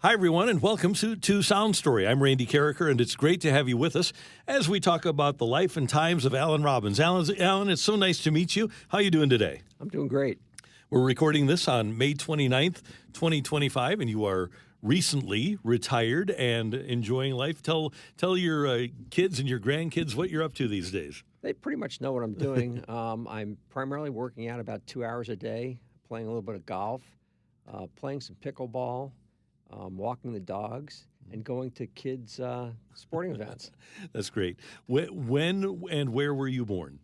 Hi, everyone, and welcome to SoundStory. I'm Randy Karraker, and it's great to have you with us as we talk about the life and times of Alan Robbins. Alan, it's so nice to meet you. How are you doing today? I'm doing great. We're recording this on May 29th, 2025, and you are recently retired and enjoying life. Tell your kids and your grandkids what you're up to these days. They pretty much know what I'm doing. I'm primarily working out about 2 hours a day, playing a little bit of golf, playing some pickleball, walking the dogs, and going to kids' sporting events. That's great. When and where were you born?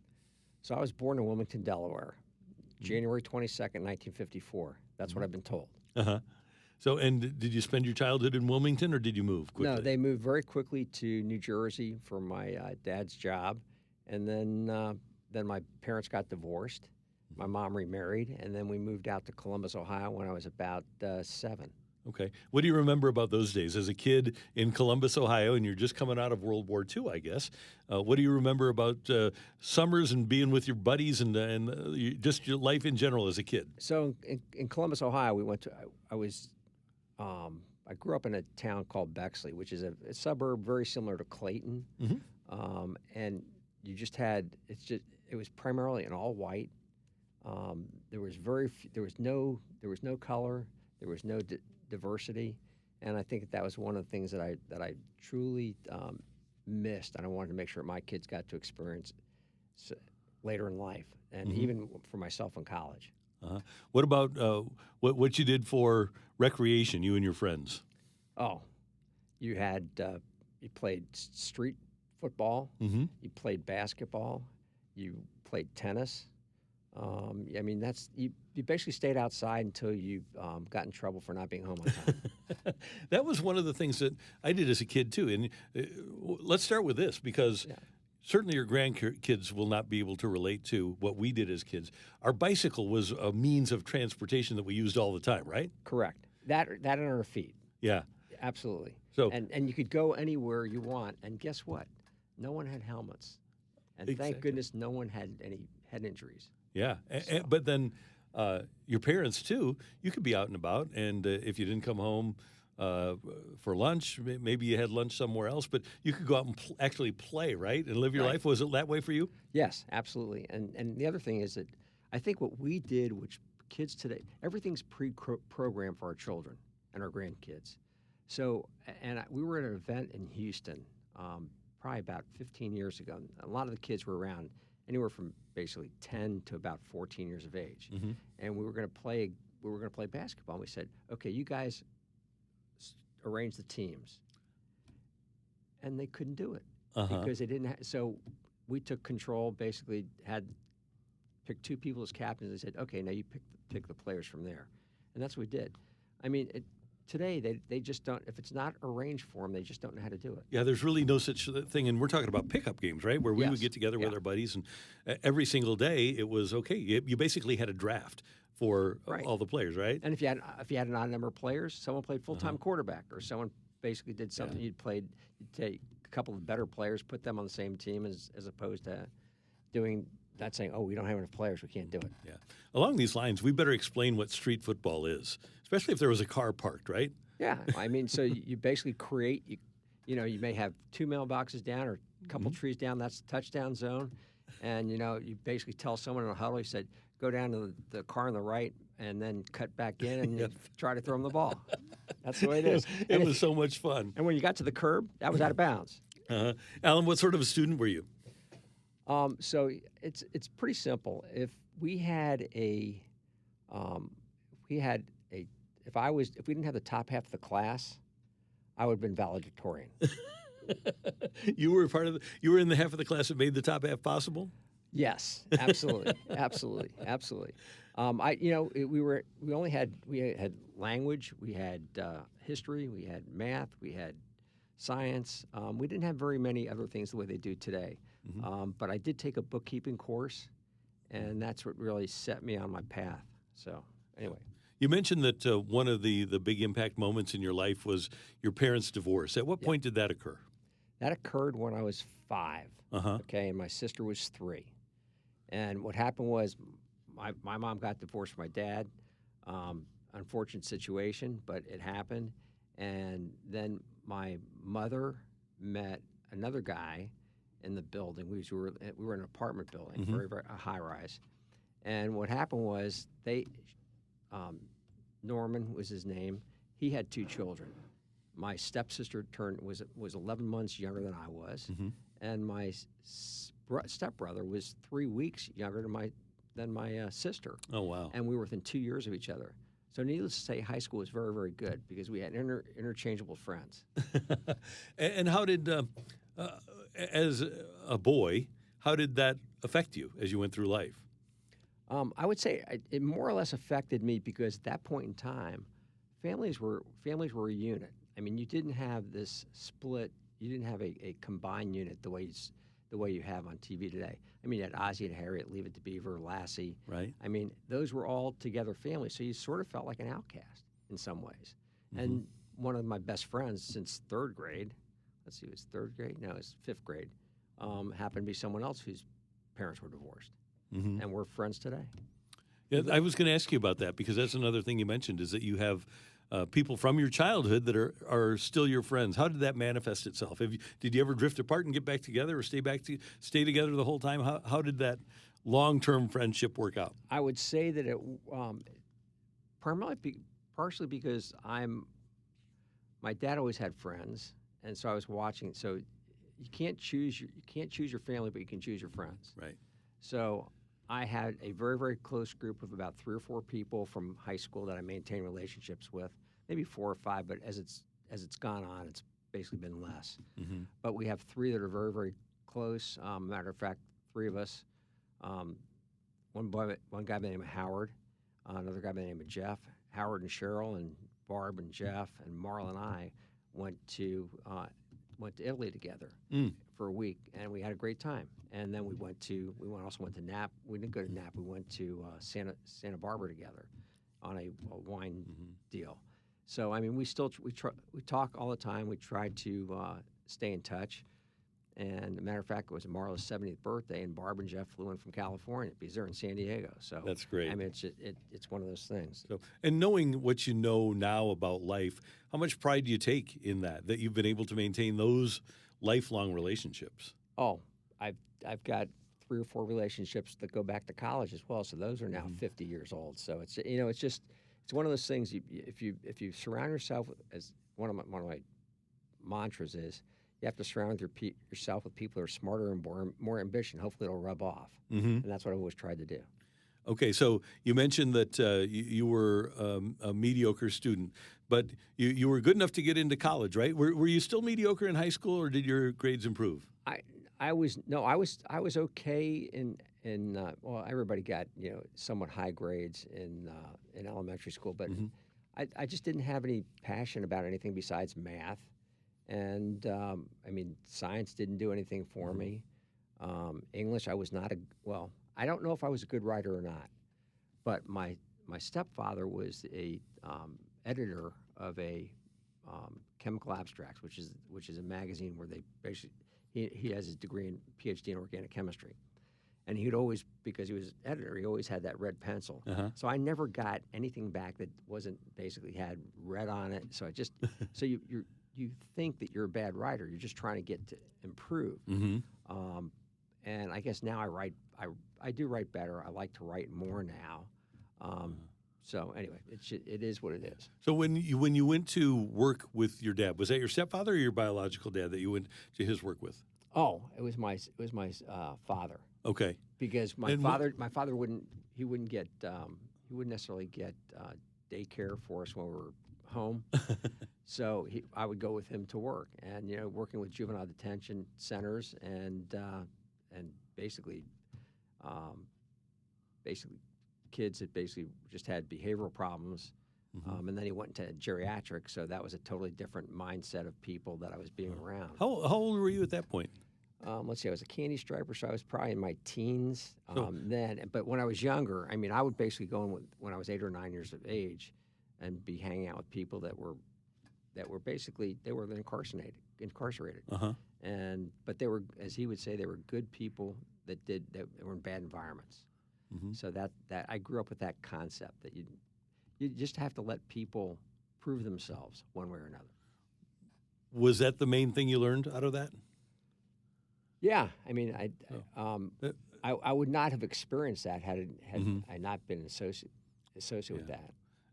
So I was born in Wilmington, Delaware, January 22nd, 1954. That's what I've been told. Uh-huh. So, and did you spend your childhood in Wilmington, or did you move quickly? No, they moved very quickly to New Jersey for my dad's job, and then my parents got divorced. My mom remarried, and then we moved out to Columbus, Ohio when I was about 7. Okay. What do you remember about those days as a kid in Columbus, Ohio, and you're just coming out of World War II, I guess? What do you remember about summers and being with your buddies and just your life in general as a kid? So in Columbus, Ohio, we went to. I grew up in a town called Bexley, which is a suburb very similar to Clayton, and you just had it was primarily an all white. There was no color. There was no diversity, and I think that was one of the things that I truly missed, and I wanted to make sure my kids got to experience later in life, and even for myself in college. What about what you did for recreation, you and your friends? Oh, you played street football, you played basketball, you played tennis. I mean, you basically stayed outside until you got in trouble for not being home on time. That was one of the things that I did as a kid, too. And let's start with this, because certainly your grandkids will not be able to relate to what we did as kids. Our bicycle was a means of transportation that we used all the time, right? Correct. That and our feet. Yeah. Absolutely. So, and you could go anywhere you want, and guess what? No one had helmets. And thank goodness no one had any head injuries. Yeah, but then your parents, too, you could be out and about, and if you didn't come home for lunch, maybe you had lunch somewhere else, but you could go out and actually play, right, and live your life. Was it that way for you? Yes, absolutely. And the other thing is that I think what we did, which kids today, everything's pre-programmed for our children and our grandkids. So, we were at an event in Houston probably about 15 years ago. A lot of the kids were around anywhere from basically 10 to about 14 years of age, and we were going to play basketball. And we said, okay, you guys arrange the teams, and they couldn't do it because they didn't. So we took control. Basically, picked 2 people as captains. They said, okay, now you pick the players from there, and that's what we did. I mean, today, they just don't, if it's not arranged for them, they just don't know how to do it. Yeah, there's really no such thing. And we're talking about pickup games, right? Where we would get together with our buddies, and every single day it was, okay, you basically had a draft for all the players, right? And if you had an odd number of players, someone played full-time quarterback, or someone basically did something. You'd take a couple of better players, put them on the same team as opposed to doing that, saying, oh, we don't have enough players, we can't do it. Yeah. Along these lines, we better explain what street football is, especially if there was a car parked, right? Yeah. I mean, so you basically create, you may have 2 mailboxes down or a couple trees down. That's the touchdown zone. And, you basically tell someone in a huddle, you said, go down to the car on the right and then cut back in and you try to throw them the ball. That's the way it is. It was so much fun. And when you got to the curb, that was out of bounds. Alan, what sort of a student were you? So it's pretty simple. If we didn't have the top half of the class, I would have been valedictorian. You were in the half of the class that made the top half possible? Yes, absolutely, absolutely. We had language, we had history, we had math, we had science. We didn't have very many other things the way they do today. But I did take a bookkeeping course, and that's what really set me on my path. So anyway. You mentioned that one of the big impact moments in your life was your parents' divorce. At what point did that occur? That occurred when I was 5, okay, and my sister was 3. And what happened was my mom got divorced from my dad. Unfortunate situation, but it happened. And then my mother met another guy in the building. We were in an apartment building, Mhm. very a high rise. And what happened was Norman was his name. He had 2 children. My stepsister was 11 months younger than I was, Mhm. and my stepbrother was 3 weeks younger than my sister. Oh, wow. And we were within 2 years of each other. So needless to say, high school was very, very good because we had interchangeable friends. And how did, as a boy, how did that affect you as you went through life? I would say it more or less affected me because at that point in time, families were a unit. I mean, you didn't have this split. You didn't have a combined unit the way you have on TV today. I mean, you had Ozzie and Harriet, Leave It to Beaver, Lassie. Right. I mean, those were all together families. So you sort of felt like an outcast in some ways. Mhm. And one of my best friends since 3rd grade, let's see, it was 3rd grade? No, it was 5th grade, happened to be someone else whose parents were divorced. Mhm. And we're friends today. Yeah, I was going to ask you about that because that's another thing you mentioned is that you have people from your childhood that are still your friends. How did that manifest itself? Did you ever drift apart and get back together, or stay together the whole time? How did that long-term friendship work out? I would say that it partially because my dad always had friends, and so I was watching. So you can't choose your family, but you can choose your friends. Right. So I had a very, very close group of about 3 or 4 people from high school that I maintain relationships with, maybe 4 or 5, but as it's gone on, it's basically been less. Mm-hmm. But we have 3 that are very, very close. Matter of fact, 3 of us, one guy by the name of Howard, another guy by the name of Jeff. Howard and Cheryl and Barb and Jeff and Marla and I went to Italy together for a week, and we had a great time. And then we also went to Napa. We didn't go to Napa. We went to Santa Barbara together on a wine deal. So I mean, we talk all the time. We tried to stay in touch. And a matter of fact, it was Marla's 70th birthday, and Barb and Jeff flew in from California because they're in San Diego. So that's great. I mean, it's one of those things. So, and knowing what you know now about life, how much pride do you take in that you've been able to maintain those lifelong relationships? Oh, I've got 3 or 4 relationships that go back to college as well. So those are now 50 years old. So it's one of those things. If you surround yourself with, as one of my mantras is, you have to surround yourself with people who are smarter and more ambition. Hopefully, it'll rub off, and that's what I've always tried to do. Okay, so you mentioned that you were a mediocre student, but you were good enough to get into college, right? Were you still mediocre in high school, or did your grades improve? I was okay in well, everybody got somewhat high grades in elementary school, but I just didn't have any passion about anything besides math. And I mean, science didn't do anything for me. English, I was not I don't know if I was a good writer or not, but my stepfather was a editor of a Chemical Abstracts, which is a magazine where they basically he has his PhD in organic chemistry, and he'd always, because he was editor, he always had that red pencil. So I never got anything back that wasn't basically had red on it. So so you think that you're a bad writer. You're just trying to get to improve. And I guess now I do write better. I like to write more now. So anyway, it is what it is. So when you went to work with your dad, was that your stepfather or your biological dad that you went to his work with? Oh, it was my father. Okay. Because my father wouldn't necessarily get daycare for us when we were home. So I would go with him to work, and working with juvenile detention centers and basically kids that basically just had behavioral problems. And then he went into geriatric, so that was a totally different mindset of people that I was being around. How old were you at that point? Let's see, I was a candy striper, so I was probably in my teens then. But when I was younger, I mean, I would basically go in when I was 8 or 9 years of age and be hanging out with people that were basically, they were incarcerated. But they were, as he would say, they were good people that were in bad environments. So that I grew up with that concept that you just have to let people prove themselves one way or another. Was that the main thing you learned out of that? Yeah, I mean, Uh, I would not have experienced that had Mhm. I not been associated with Yeah.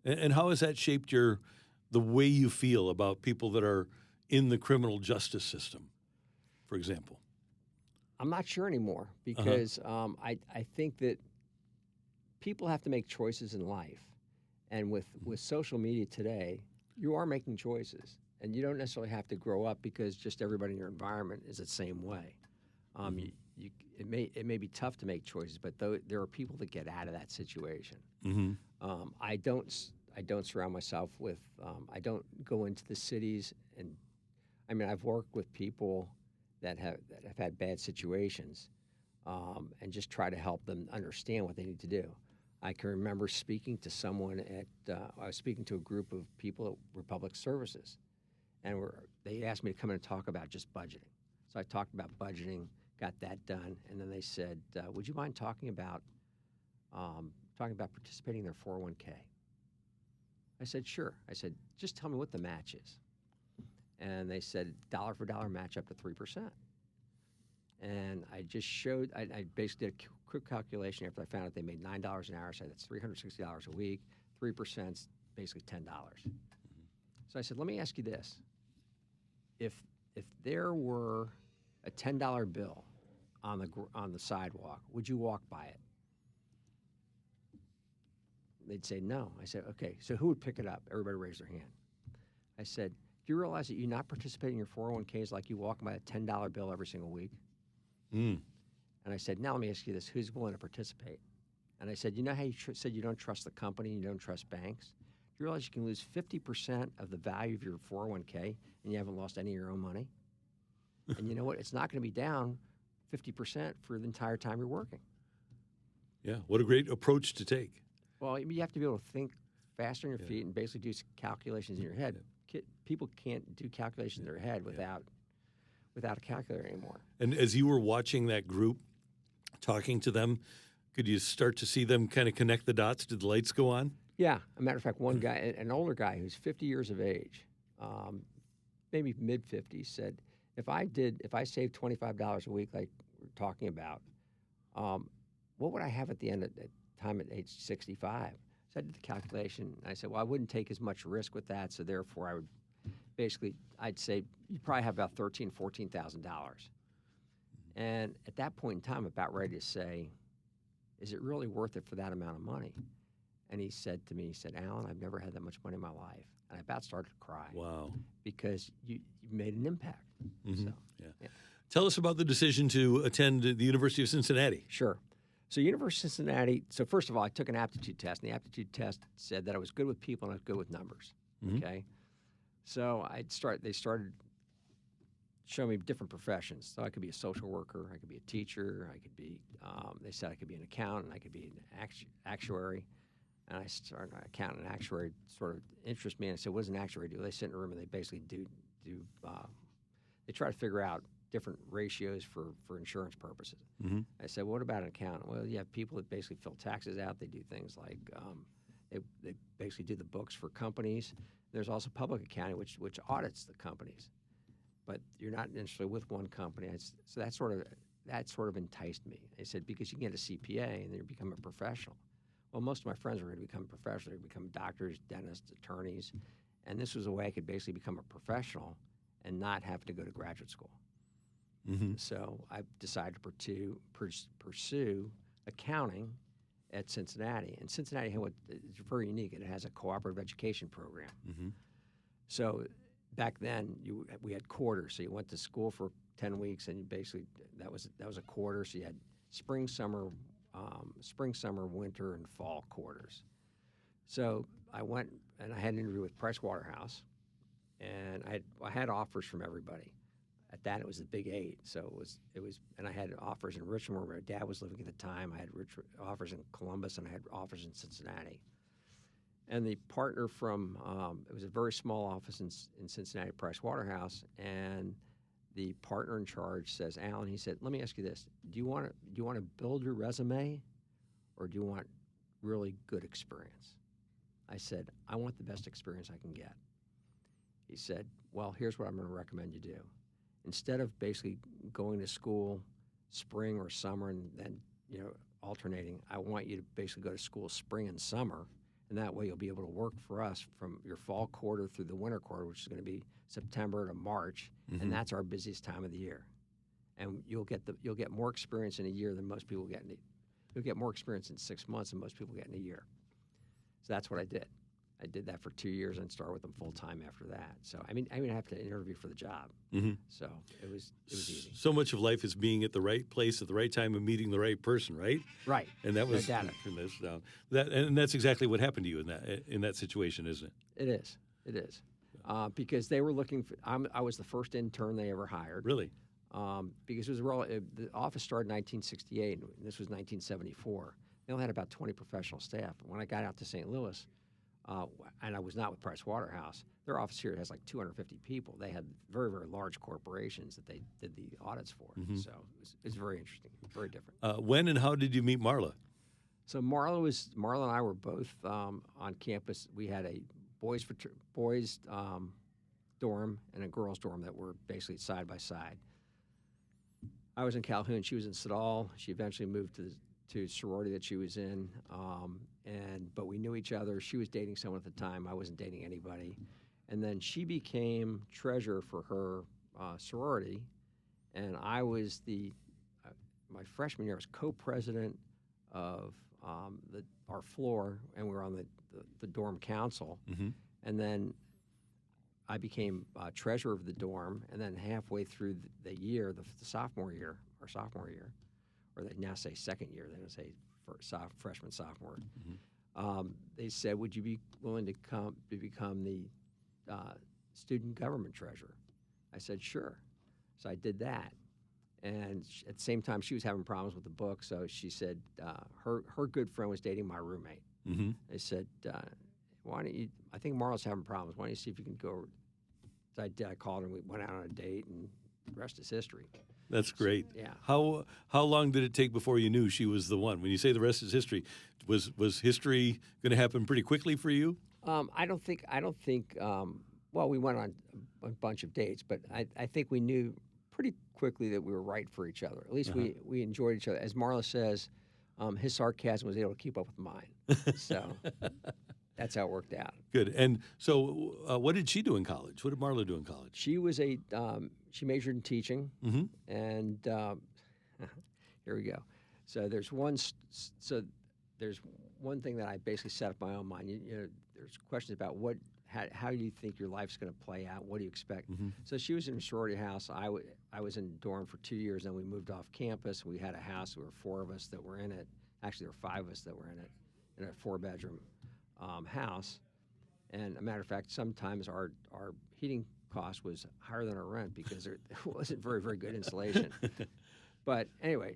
that. And how has that shaped the way you feel about people that are in the criminal justice system, for example? I'm not sure anymore Uh-huh. because I think that people have to make choices in life, and with social media today, you are making choices, and you don't necessarily have to grow up because just everybody in your environment is the same way. Mhm. It may be tough to make choices, but there are people that get out of that situation. Mhm. I don't surround myself with. I don't go into the cities, and I mean I've worked with people that have had bad situations, and just try to help them understand what they need to do. I can remember speaking to someone I was speaking to a group of people at Republic Services, and they asked me to come in and talk about just budgeting. So I talked about budgeting, got that done, and then they said, "Would you mind talking about participating in their 401k?" I said, "Sure." I said, "Just tell me what the match is." And they said, "Dollar for dollar match up to 3%." And I basically did a quick calculation after I found out they made $9 an hour. So that's $360 a week. 3% is basically $10. So I said, let me ask you this: if there were a $10 bill on the sidewalk, would you walk by it? They'd say no. I said, okay, so who would pick it up? Everybody raised their hand. I said, do you realize that you're not participating in your 401ks like you walk by a $10 bill every single week? Mm. And I said, now let me ask you this: who's willing to participate? And I said, you know how you said you don't trust the company, you don't trust banks? Do you realize you can lose 50% of the value of your 401k and you haven't lost any of your own money? And you know what? It's not going to be down 50% for the entire time you're working. Yeah. What a great approach to take. Well, you have to be able to think faster on your Yeah. feet and basically do calculations in your head. People can't do calculations in their head without a calculator anymore. And as you were watching that group, talking to them, could you start to see them kind of connect the dots? Did the lights go on? Yeah, as a matter of fact, one guy, an older guy who's 50 years of age, maybe mid 50s, said, if I saved $25 a week, like we're talking about, what would I have at the end of the time at age 65? So I did the calculation, and I said, well, I wouldn't take as much risk with that, so therefore I'd say you'd probably have about $14,000. And at that point in time, I'm about ready to say, is it really worth it for that amount of money? And he said to me, he said, Alan, I've never had that much money in my life. And I about started to cry. Wow. Because you made an impact. Mhm. So, Yeah. Tell us about the decision to attend the University of Cincinnati. Sure. So University of Cincinnati, so first of all, I took an aptitude test, and the aptitude test said that I was good with people and I was good with numbers. Mhm. Okay. So they started showing me different professions. So I could be a social worker, I could be a teacher, I could be, they said I could be an accountant, I could be an actuary. And I started, accountant and actuary sort of interest me. And I said, what does an actuary do? They sit in a room and they basically they try to figure out different ratios for insurance purposes. Mhm. I said, what about an accountant? Well, you have people that basically fill taxes out. They do things like they basically do the books for companies. There's also public accounting, which audits the companies. But you're not necessarily with one company. So that sort of enticed me. They said, because you can get a CPA and then you become a professional. Well, most of my friends were going to become professionals. They become doctors, dentists, attorneys. And this was a way I could basically become a professional and not have to go to graduate school. Mm-hmm. So I decided to pursue accounting at Cincinnati. And Cincinnati, it's very unique. It has a cooperative education program. Mm-hmm. So back then, we had quarters. So you went to school for 10 weeks, and you basically that was a quarter. So you had spring, summer, winter, and fall quarters. So I went and I had an interview with Price Waterhouse, and I had offers from everybody. At that, it was the Big Eight. So it was, and I had offers in Richmond where my dad was living at the time. I had offers in Columbus, and I had offers in Cincinnati. And the partner from it was a very small office in Cincinnati, Price Waterhouse, and the partner in charge says, Alan, he said, let me ask you this: do you want to build your resume, or do you want really good experience? I said, I want the best experience I can get. said, well, here's what I'm going to recommend you do. Instead of basically going to school spring or summer and then, alternating, I want you to basically go to school spring and summer, and that way you'll be able to work for us from your fall quarter through the winter quarter, which is going to be September to March, and that's our busiest time of the year. And you'll get more experience in a year than most people get you'll get more experience in 6 months than most people get in a year. So that's what I did. I did that for 2 years and started with them full time after that. So I didn't have to interview for the job. So it was easy. So much of life is being at the right place at the right time and meeting the right person, right? Right. And that was No doubt. and that's exactly what happened to you in that situation, isn't it? It is. Because they were looking for. I was the first intern they ever hired. Really? Because the office started in 1968, and this was 1974. They only had about 20 professional staff. When I got out to St. Louis, and I was not with Price Waterhouse, their office here has like 250 people. They had very, very large corporations that they did the audits for. So it's very interesting, very different. When and how did you meet Marla? So Marla and I were both on campus. We had a boys dorm and a girls dorm that were basically side by side. I was in Calhoun. She was in Sedal. She eventually moved to sorority that she was in, but we knew each other. She was dating someone at the time. I wasn't dating anybody. And then she became treasurer for her sorority, and I was my freshman year, I was co-president of our floor, and we were on the dorm council. And then I became treasurer of the dorm, and then halfway through the year, the sophomore year, or they now say second year, they don't say freshman, sophomore. They said, would you be willing to become the student government treasurer? I said, sure. So I did that. And at the same time, she was having problems with the book, so she said her good friend was dating my roommate. They said, why don't you, I think Marla's having problems. Why don't you see if you can go? So I did. I called her, and we went out on a date, and the rest is history. That's great. So, yeah. How long did it take before you knew she was the one? When you say the rest is history, was history going to happen pretty quickly for you? I don't think. Well, we went on a bunch of dates, but I think we knew pretty quickly that we were right for each other. At least we enjoyed each other. As Marla says, his sarcasm was able to keep up with mine. So that's how it worked out. Good. And so, what did she do in college? What did Marla do in college? She was she majored in teaching, and here we go. So there's one thing that I basically set up my own mind. There's questions about how do you think your life's going to play out? What do you expect? So she was in a sorority house. I was in dorm for 2 years, then we moved off campus. We had a house. There were 4 of us that were in it. Actually, there were 5 of us that were in it, in a 4-bedroom house. And a matter of fact, sometimes our heating cost was higher than our rent because there wasn't very, very good insulation. But anyway,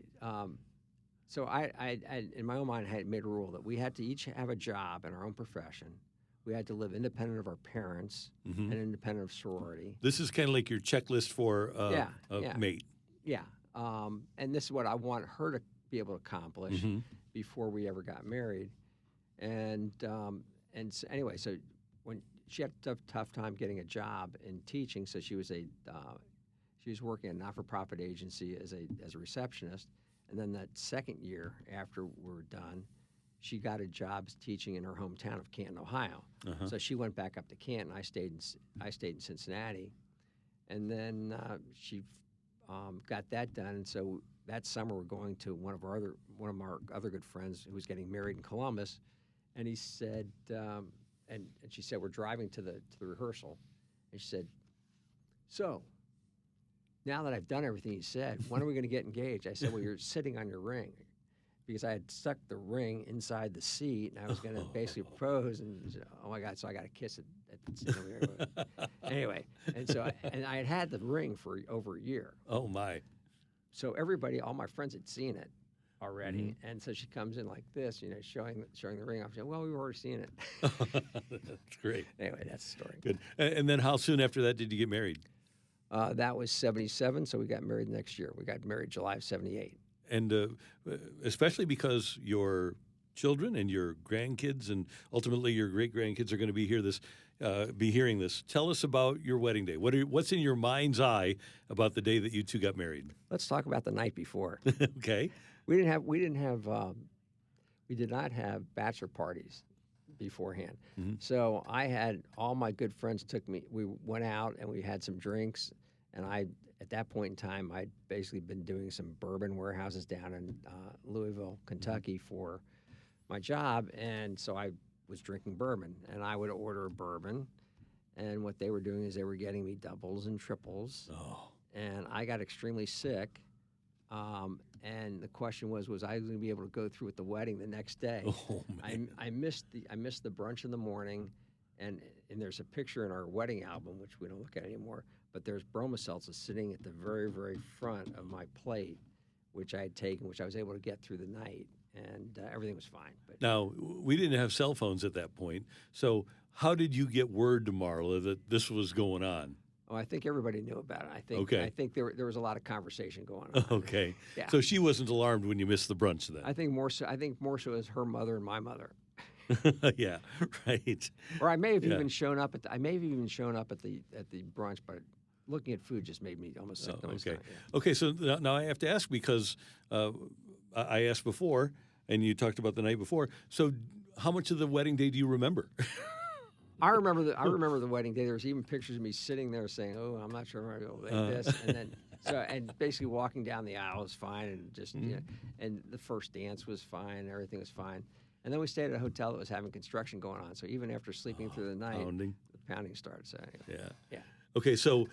so I in my own mind, I had made a rule that we had to each have a job in our own profession. We had to live independent of our parents and independent of sorority. This is kind of like your checklist for a mate. Yeah. And this is what I want her to be able to accomplish before we ever got married. And so anyway, so when she had a tough time getting a job in teaching, so she was working at a not-for-profit agency as a receptionist. And then that second year after we were done, she got a job teaching in her hometown of Canton, Ohio. So she went back up to Canton. I stayed in Cincinnati, and then she got that done. And so that summer, we're going to one of our other good friends who was getting married in Columbus, and he said, and she said, we're driving to the rehearsal, and she said, so now that I've done everything you said, when are we going to get engaged? I said, well, you're sitting on your ring. Because I had stuck the ring inside the seat, and I was going to basically propose, and said, oh my God! So I got a kiss at the seat. Anyway, and so I had the ring for over a year. Oh my! So all my friends had seen it already, and so she comes in like this, showing the ring off. She said, well, we've already seen it. That's great. Anyway, that's the story. Good. And then how soon after that did you get married? That was 1977, so we got married next year. We got married July of 1978. And especially because your children and your grandkids and ultimately your great-grandkids are going to be here. be hearing this. Tell us about your wedding day. What's in your mind's eye about the day that you two got married? Let's talk about the night before. Okay. We did not have bachelor parties beforehand. So I had all my good friends took me. We went out and we had some drinks, and at that point in time, I'd basically been doing some bourbon warehouses down in Louisville, Kentucky for my job, and so I was drinking bourbon, and I would order a bourbon, and what they were doing is they were getting me doubles and triples, and I got extremely sick. And the question was I going to be able to go through with the wedding the next day? Oh, man. I missed the brunch in the morning, and there's a picture in our wedding album, which we don't look at anymore, but there's bromoseltzer sitting at the very, very front of my plate, which I had taken, which I was able to get through the night, and everything was fine. But Now, we didn't have cell phones at that point, so how did you get word to Marla that this was going on? oh, I think everybody knew about it. Okay. I think there was a lot of conversation going on. Okay. Yeah. So she wasn't alarmed when you missed the brunch then? I think more so as her mother and my mother. Yeah, right. Or I may have Yeah. even shown up at the brunch, but looking at food just made me almost sick to my Okay. stomach. Yeah. Okay, so now I have to ask because I asked before, and you talked about the night before. So how much of the wedding day do you remember? I remember the wedding day. There was even pictures of me sitting there saying, "Oh, I'm not sure I'm going to go like this," and basically walking down the aisle was fine, and just and the first dance was fine, everything was fine, and then we stayed at a hotel that was having construction going on. So even after sleeping through the night, Pounding. the pounding started. So anyway, Yeah. yeah. Okay, so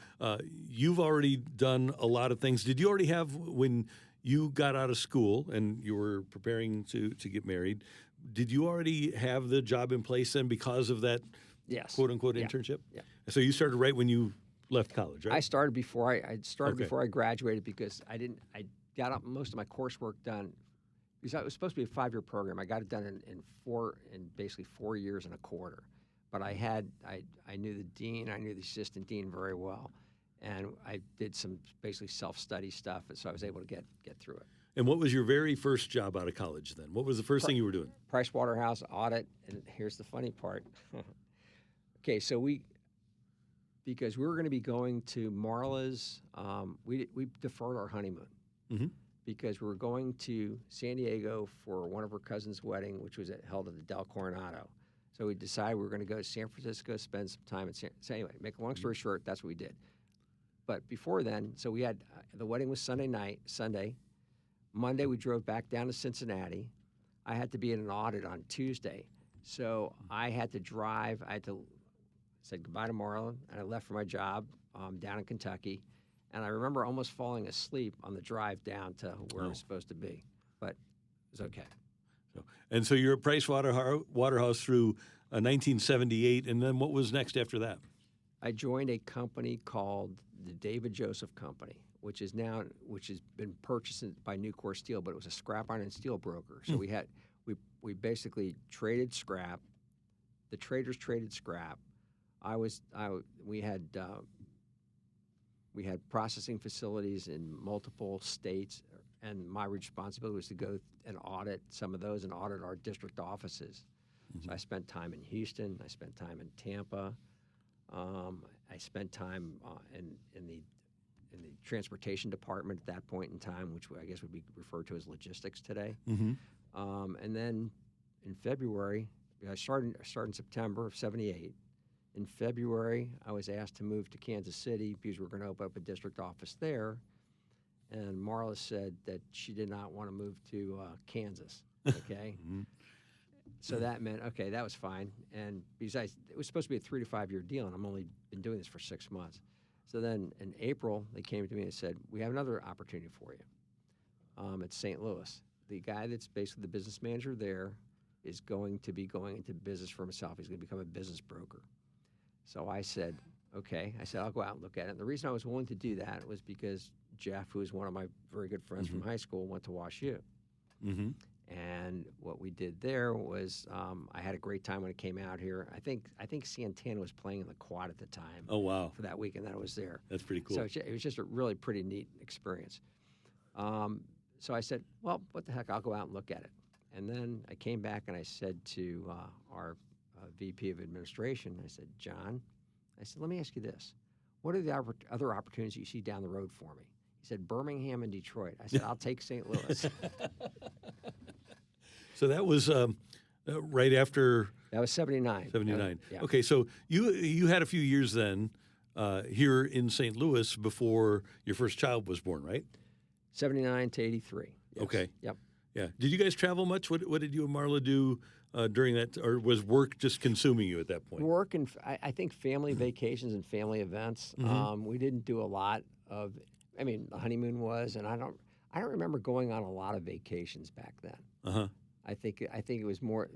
you've already done a lot of things. Did you already have, when you got out of school and you were preparing to get married, did you already have the job in place then because of that Yes. quote unquote Yeah. internship? Yeah. So you started right when you left college, right? I started before Okay. before I graduated because I got up most of my coursework done because it was supposed to be a 5-year program. I got it done in basically 4 years and a quarter. But I knew the dean, I knew the assistant dean very well, and I did some basically self-study stuff, and so I was able to get through it. And what was your very first job out of college then? What was the first thing you were doing? Price Waterhouse audit, and here's the funny part. Okay, so because we were going to be going to Marla's, we deferred our honeymoon because we were going to San Diego for one of her cousin's wedding, which was held at the Del Coronado. So we decided we were going to go to San Francisco, spend some time so anyway, make a long story short, that's what we did. But before then, so we had the wedding was Sunday. Monday we drove back down to Cincinnati. I had to be in an audit on Tuesday, so I had to drive. I said goodbye to Marla, and I left for my job down in Kentucky. And I remember almost falling asleep on the drive down to where I was supposed to be, but it was okay. And so you're at Price Waterhouse through 1978, and then what was next after that? I joined a company called the David Joseph Company, which has been purchased by Nucor Steel, but it was a scrap iron and steel broker. So we basically traded scrap. The traders traded scrap. We had processing facilities in multiple states, and my responsibility was to go and audit some of those and audit our district offices. So I spent time in Houston. I spent time in Tampa. I spent time in the transportation department at that point in time, which I guess would be referred to as logistics today. And then in February, I started in September of '78. In February, I was asked to move to Kansas City because we were going to open up a district office there. And Marla said that she did not want to move to Kansas. Okay. So that meant, okay, that was fine. And besides, it was supposed to be a 3 to 5 year deal, and I've only been doing this for 6 months. So then in April, they came to me and said, we have another opportunity for you. It's St. Louis. The guy that's basically the business manager there is going to be going into business for himself. He's going to become a business broker. So I said, okay. I said, I'll go out and look at it. And the reason I was willing to do that was because Jeff, who is one of my very good friends from high school, went to Wash U. And what we did there was I had a great time when I came out here. I think Santana was playing in the Quad at the time. Oh, wow. For that weekend that I was there. That's pretty cool. So it was just a really pretty neat experience. So I said, well, what the heck, I'll go out and look at it. And then I came back and I said to our VP of administration. I said, John, I said, let me ask you this. What are the other opportunities you see down the road for me? He said, Birmingham and Detroit. I said, I'll take St. Louis. So that was right after That was 79. 79. Yeah. Okay, so you had a few years then here in St. Louis before your first child was born, right? 79 to 83. Yes. Okay. Yep. Yeah. Did you guys travel much? What did you and Marla do during that, or was work just consuming you at that point? Work and I think family vacations and family events. We didn't do a lot of. I mean, the honeymoon was, and I don't remember going on a lot of vacations back then. Uh-huh. I think it was more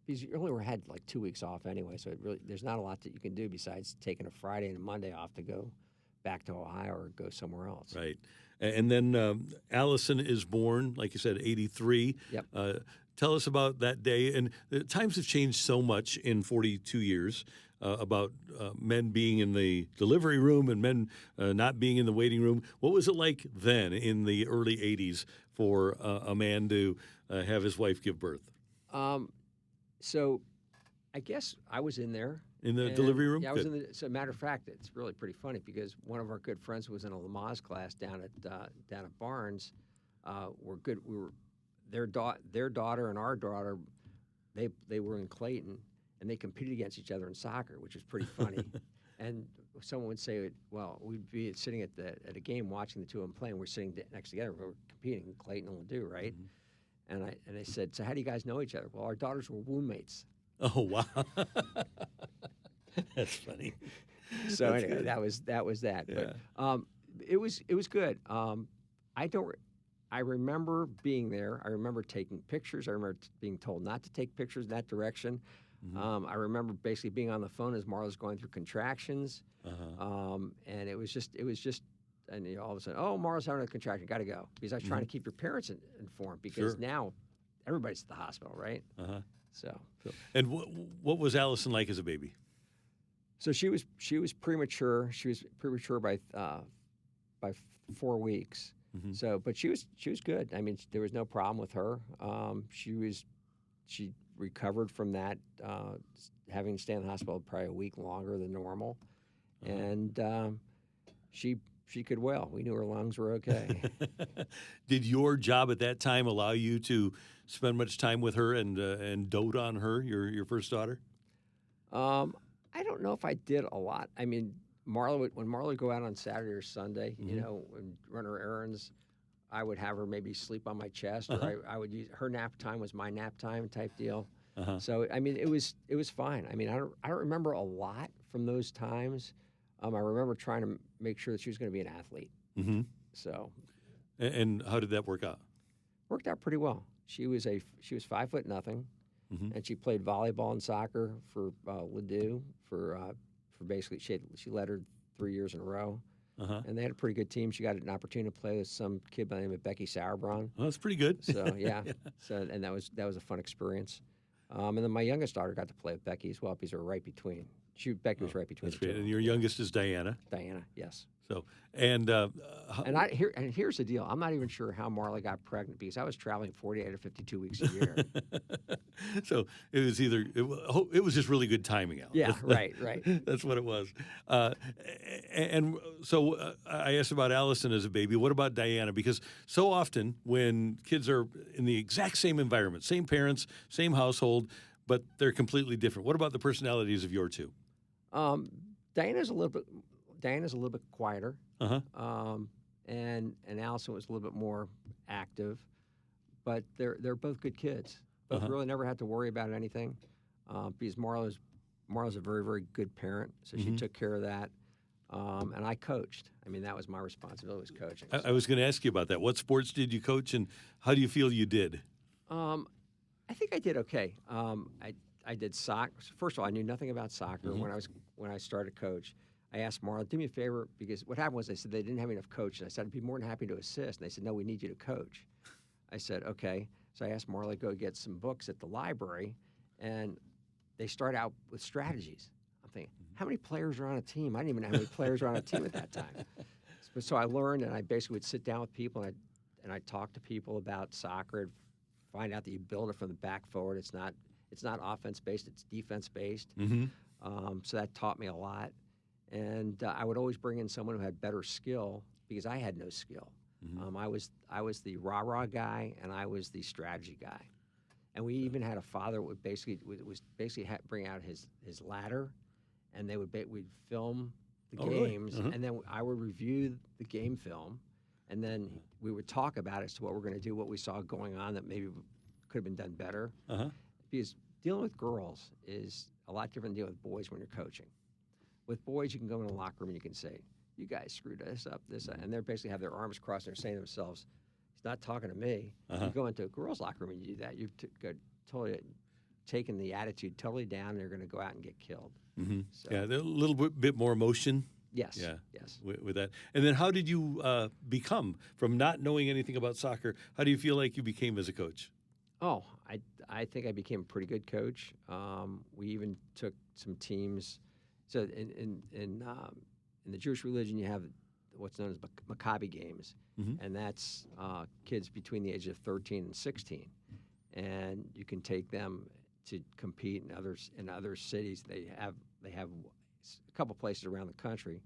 because you only had like 2 weeks off anyway, so there's not a lot that you can do besides taking a Friday and a Monday off to go back to Ohio or go somewhere else. Right. And then Allison is born, like you said, 83. Yep. Tell us about that day. And times have changed so much in 42 years about men being in the delivery room and men not being in the waiting room. What was it like then in the early 80s for a man to have his wife give birth? So I guess I was in there. In the delivery room? Yeah, I was Good. in the. So, matter of fact, it's really pretty funny because one of our good friends was in a Lamaze class down at Barnes. We're good. We were their daughter and our daughter. They were in Clayton, and they competed against each other in soccer, which was pretty funny. And someone would say, "Well, we'd be sitting at a game watching the two of them play, and we're sitting next together. We're competing, Clayton and Ladue, right?" Mm-hmm. And I said, "So how do you guys know each other?" Well, our daughters were roommates. Oh, wow. That's funny. So That's anyway, good. that was that. Yeah. But it was good. I remember being there. I remember taking pictures. I remember being told not to take pictures in that direction. Mm-hmm. I remember basically being on the phone as Marla's going through contractions. Uh-huh. And it was just, and all of a sudden, oh, Marla's having a contraction, got to go. Because I was trying to keep your parents informed because Sure. now everybody's at the hospital, right? Uh-huh. So And what was Allison like as a baby? So she was premature. She was premature by 4 weeks. Mm-hmm. So, but she was good. I mean, there was no problem with her. She recovered from that, having to stay in the hospital probably a week longer than normal, and she could wail. We knew her lungs were okay. Did your job at that time allow you to spend much time with her and dote on her, your first daughter? I don't know if I did a lot. I mean, when Marla would go out on Saturday or Sunday, you know, and run her errands, I would have her maybe sleep on my chest, or I would use her nap time was my nap time type deal. So I mean, it was fine. I mean, I don't remember a lot from those times. I remember trying to make sure that she was going to be an athlete. Mm-hmm. So, And how did that work out? worked out pretty well. She was 5'0", and she played volleyball and soccer for Ladue for basically she led her 3 years in a row, and they had a pretty good team. She got an opportunity to play with some kid by the name of Becky Sauerbraun. Well, that's pretty good. So yeah, and that was a fun experience. And then my youngest daughter got to play with Becky as well because they were right between. Becky was right between That's the two. great. And your youngest is Diana. Diana, yes. So and Here's the deal. I'm not even sure how Marla got pregnant because I was traveling 48 or 52 weeks a year. So it was it was just really good timing, Al. Yeah, right. That's what it was. And so I asked about Allison as a baby. What about Diana? Because so often when kids are in the exact same environment, same parents, same household, but they're completely different. What about the personalities of your two? Diana's a little bit quieter. And Allison was a little bit more active, but they're both good kids. Both really never had to worry about anything because Marla's a very, very good parent, so she took care of that. And I coached. I mean, that was my responsibility, was coaching. I was going to ask you about that. What sports did you coach, and how do you feel you did? I think I did okay. I did soccer. First of all, I knew nothing about soccer when I started to coach. I asked Marla, do me a favor, because what happened was they said they didn't have enough coaches. I said, I'd be more than happy to assist. And they said, no, we need you to coach. I said, okay. So I asked Marla to go get some books at the library, and they start out with strategies. I'm thinking, how many players are on a team? I didn't even know how many players were on a team at that time. So I learned, and I basically would sit down with people, and I'd talk to people about soccer, and find out that you build it from the back forward. It's not it's not offense based; it's defense based. Mm-hmm. So that taught me a lot. And I would always bring in someone who had better skill because I had no skill. Mm-hmm. I was the rah-rah guy, and I was the strategy guy. And we even had a father who would bring out his ladder, and we'd film the Oh, really? games, Uh-huh. and then I would review the game film, and then we would talk about as to what we're going to do, what we saw going on that maybe could have been done better. Uh-huh. Because dealing with girls is a lot different than dealing with boys when you're coaching. With boys, you can go in a locker room and you can say, "You guys screwed us up," and they basically have their arms crossed and they're saying to themselves, "He's not talking to me." Uh-huh. You go into a girls' locker room and you do that, you've totally taken the attitude totally down. And they're going to go out and get killed. Mm-hmm. So, Yeah, there's a little bit more emotion. yes. Yeah. Yes. With that. And then how did you become, from not knowing anything about soccer, how do you feel like you became as a coach? Oh, I think I became a pretty good coach. We even took some teams. So in the Jewish religion, you have what's known as Maccabi games, Mhm. and that's kids between the age of 13 and 16, and you can take them to compete in other cities. They have a couple places around the country,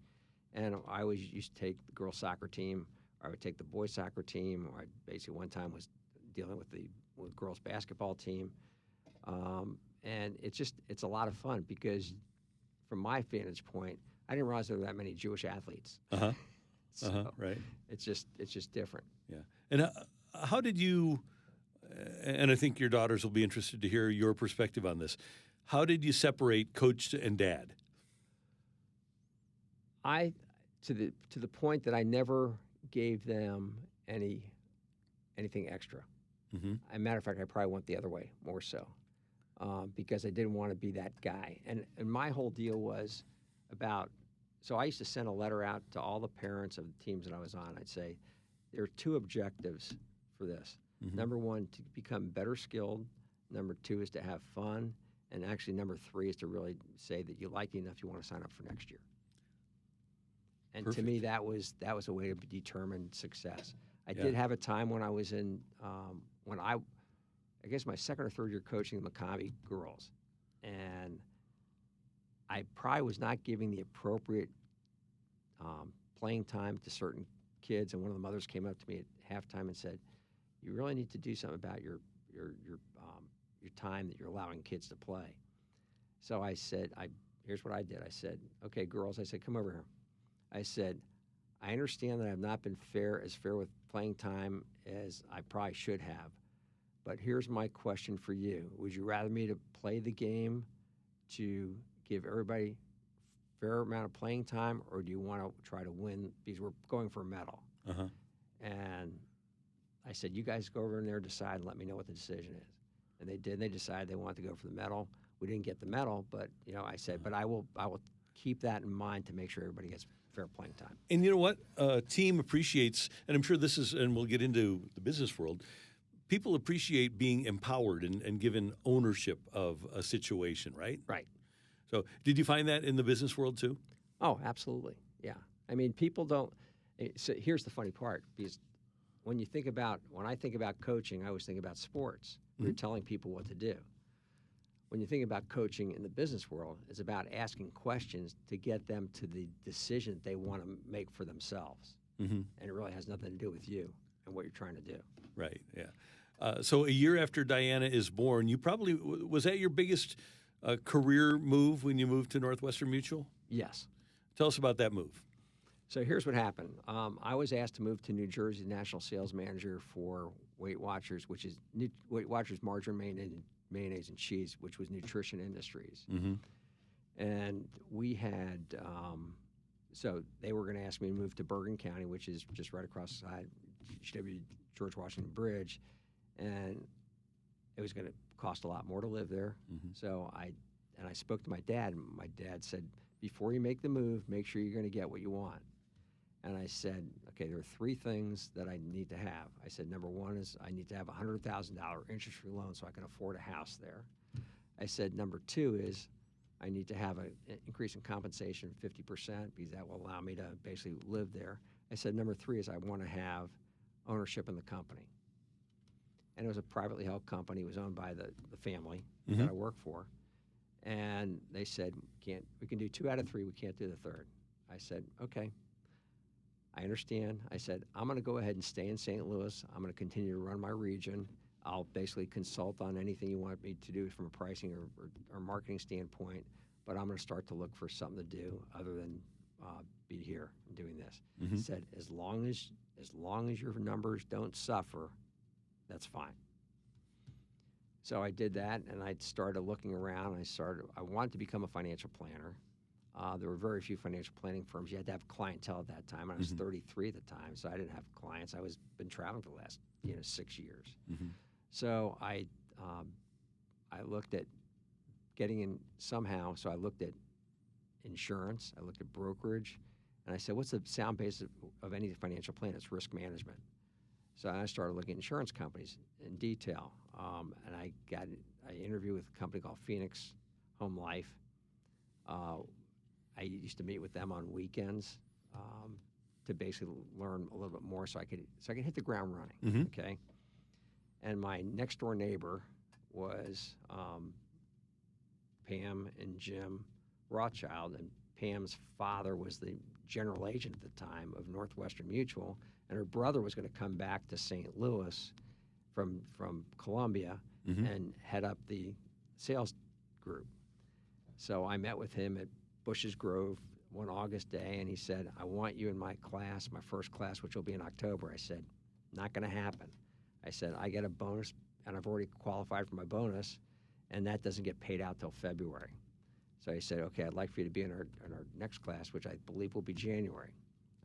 and I always used to take the girls soccer team, or I would take the boys soccer team, or I basically one time was dealing with the girls basketball team, and it's a lot of fun because from my vantage point, I didn't realize there were that many Jewish athletes. Uh-huh. So Uh-huh. Right. it's just different. Yeah. And how did you, and I think your daughters will be interested to hear your perspective on this, how did you separate coach and dad? I to the point that I never gave them anything extra. Mm-hmm. As a matter of fact, I probably went the other way more so because I didn't want to be that guy. And my whole deal was about. So I used to send a letter out to all the parents of the teams that I was on. I'd say there are two objectives for this. Mm-hmm. Number one, to become better skilled. Number two is to have fun. And actually, number three is to really say that you like it enough you want to sign up for next year. And Perfect. to me, that was a way to determine success. I Yeah. did have a time when I was in when I guess my second or third year coaching the Maccabi girls, and I probably was not giving the appropriate playing time to certain kids. And one of the mothers came up to me at halftime and said, "You really need to do something about your time that you're allowing kids to play." So I said, here's what I did. I said, "Okay, girls," I said, "come over here." I said, "I understand that I've not been fair with playing time as I probably should have, but here's my question for you. Would you rather me to play the game to give everybody fair amount of playing time, or do you want to try to win because we're going for a medal?" Uh-huh. And I said, "You guys go over in there, decide, and let me know what the decision is." And they did. They decided they wanted to go for the medal. We didn't get the medal, but I said, "But I will keep that in mind to make sure everybody gets fair playing time." And you know what? Team appreciates, and I'm sure this is, and we'll get into the business world, people appreciate being empowered and given ownership of a situation, right? Right. So did you find that in the business world too? Oh, absolutely. Yeah. I mean, people don't. So here's the funny part, because when I think about coaching, I always think about sports. You're telling people what to do. When you think about coaching in the business world, it's about asking questions to get them to the decision that they want to make for themselves. Mm-hmm. And it really has nothing to do with you and what you're trying to do. Right, yeah. So a year after Diana is born, you probably, was that your biggest career move when you moved to Northwestern Mutual? Yes. Tell us about that move. So here's what happened. I was asked to move to New Jersey, national sales manager for Weight Watchers, which is Weight Watchers margarine, mayonnaise, and cheese, which was Nutrition Industries. Mm-hmm. And we had, so they were going to ask me to move to Bergen County, which is just right across the side, George Washington Bridge, and it was going to cost a lot more to live there. Mm-hmm. So I spoke to my dad, and my dad said, "Before you make the move, make sure you're going to get what you want." And I said, "Okay, there are three things that I need to have." I said, "Number one is I need to have a $100,000 interest-free loan so I can afford a house there." I said, "Number two is I need to have an increase in compensation of 50% because that will allow me to basically live there." I said, "Number three is I want to have ownership in the company." and it was a privately held company. It was owned by the family Mm-hmm. that I work for. And they said, we can do 2 out of 3, we can't do the third. I said, okay, I understand. I said, I'm going to go ahead and stay in St. Louis. I'm going to continue to run my region. I'll basically consult on anything you want me to do from a pricing or marketing standpoint, but I'm going to start to look for something to do other than be here and doing this. Mm-hmm. He said, as long as your numbers don't suffer, that's fine. So I did that, and I started looking around. I wanted to become a financial planner. There were very few financial planning firms. You had to have clientele at that time. I was 33 at the time, so I didn't have clients. Been traveling for the last 6 years. Mm-hmm. So I looked at getting in somehow. So I looked at insurance. I looked at brokerage, and I said, "What's the sound base of any financial plan? It's risk management." So I started looking at insurance companies in detail, and I interviewed with a company called Phoenix Home Life. I used to meet with them on weekends to basically learn a little bit more, so I could hit the ground running. Mm-hmm. Okay. And my next door neighbor was Pam and Jim Rothschild, and Pam's father was the general agent at the time of Northwestern Mutual, and her brother was going to come back to St. Louis from Columbia Mm-hmm. and head up the sales group. So I met with him at Bush's Grove one August day, and he said, "I want you in my class, my first class, which will be in October." I said, "Not going to happen." I said, "I get a bonus, and I've already qualified for my bonus, and that doesn't get paid out till February." So he said, "Okay, I'd like for you to be in our next class, which I believe will be January."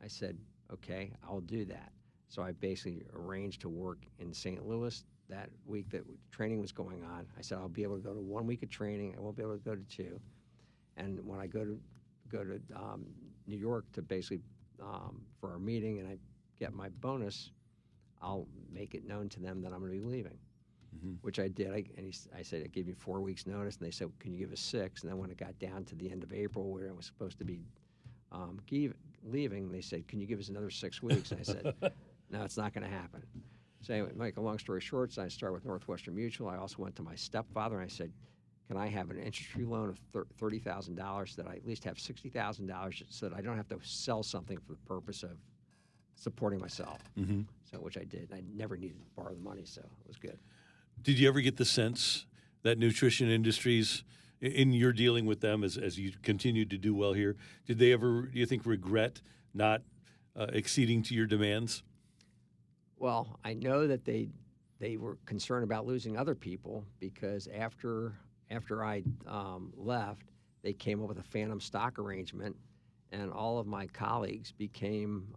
I said, "Okay, I'll do that." So I basically arranged to work in St. Louis that week that training was going on. I said, "I'll be able to go to 1 week of training. I won't be able to go to 2. And when I go to New York to basically for our meeting and I get my bonus, I'll make it known to them that I'm going to be leaving," Mm-hmm. which I did. I said, "I gave you 4 weeks notice," and they said, "Can you give us 6?" And then when it got down to the end of April where I was supposed to be leaving, they said, "Can you give us another 6 weeks?" And I said, "No, it's not going to happen." So anyway, make a long story short, so I started with Northwestern Mutual. I also went to my stepfather and I said, "Can I have an interest-free loan of $30,000 so that I at least have $60,000 so that I don't have to sell something for the purpose of supporting myself?" Mm-hmm. So which I did. I never needed to borrow the money, so it was good. Did you ever get the sense that nutrition industries, in your dealing with them as you continue to do well here, did they ever, do you think, regret not acceding to your demands? Well, I know that they were concerned about losing other people because after I left, they came up with a phantom stock arrangement, and all of my colleagues became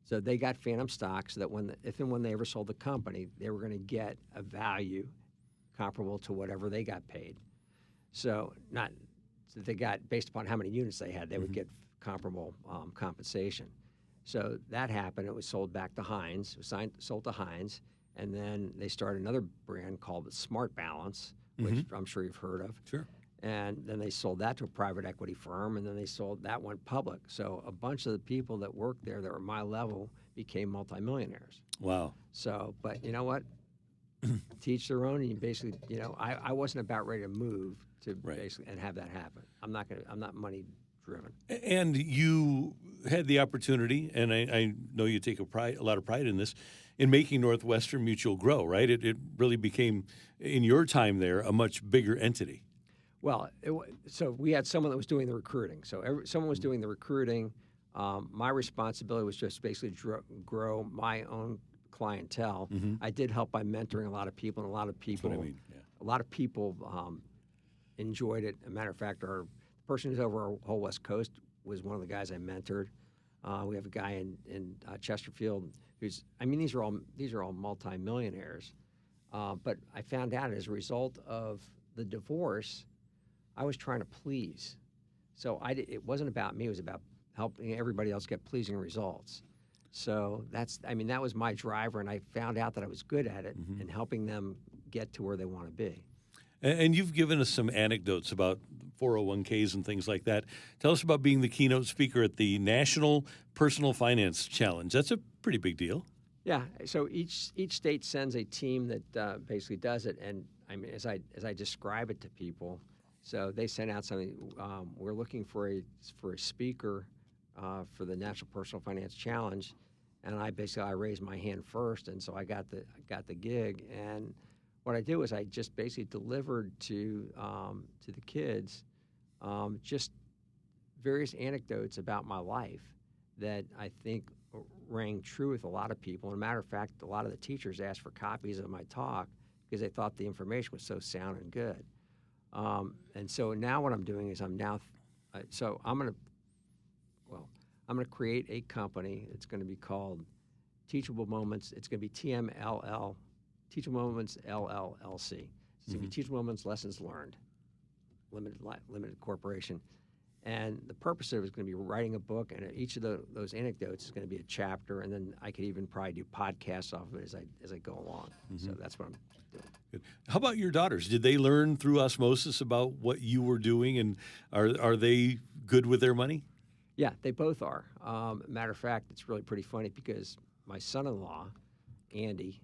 so they got phantom stock so that if and when they ever sold the company, they were going to get a value comparable to whatever they got paid. So they got based upon how many units they had, they would get comparable compensation. So that happened. It was sold back to Heinz. It was sold to Heinz, and then they started another brand called Smart Balance, which I'm sure you've heard of. Sure. And then they sold that to a private equity firm, and then that went public. So a bunch of the people that worked there that were my level became multimillionaires. Wow. So, but you know what? Teach their own, and you basically, I wasn't about ready to move to basically and have that happen. I'm not money driven. And you had the opportunity, and I know you take a lot of pride in this, in making Northwestern Mutual grow, right? It really became, in your time there, a much bigger entity. Well, so we had someone that was doing the recruiting. So someone was doing the recruiting. My responsibility was just basically grow my own clientele. Mm-hmm. I did help by mentoring a lot of people, and a lot of people, That's what I mean. Yeah. a lot of people enjoyed it. As a matter of fact, our person who's over our whole West Coast was one of the guys I mentored. We have a guy in Chesterfield these are all multimillionaires. But I found out as a result of the divorce, I was trying to please. So it wasn't about me. It was about helping everybody else get pleasing results. So that was my driver, and I found out that I was good at it and helping them get to where they want to be. And you've given us some anecdotes about 401ks and things like that. Tell us about being the keynote speaker at the National Personal Finance Challenge. That's a pretty big deal. Yeah. So each state sends a team that basically does it, and I mean, as I describe it to people, so they send out something. We're looking for a speaker for the National Personal Finance Challenge, and I raised my hand first, and so I got the gig. And what I did was I just basically delivered to the kids just various anecdotes about my life that I think rang true with a lot of people. And a matter of fact, a lot of the teachers asked for copies of my talk because they thought the information was so sound and good. And so now what I'm doing is I'm going to create a company. It's going to be called Teachable Moments. It's going to be TMLL, Teachable Moments LLC. It's going to be Teachable Moments Lessons Learned, limited corporation. And the purpose of it is going to be writing a book, and each of those anecdotes is going to be a chapter, and then I could even probably do podcasts off of it as I go along. So that's what I'm doing. Good. How about your daughters? Did they learn through osmosis about what you were doing, and are they good with their money? Yeah, they both are. Matter of fact, it's really pretty funny because my son-in-law, Andy,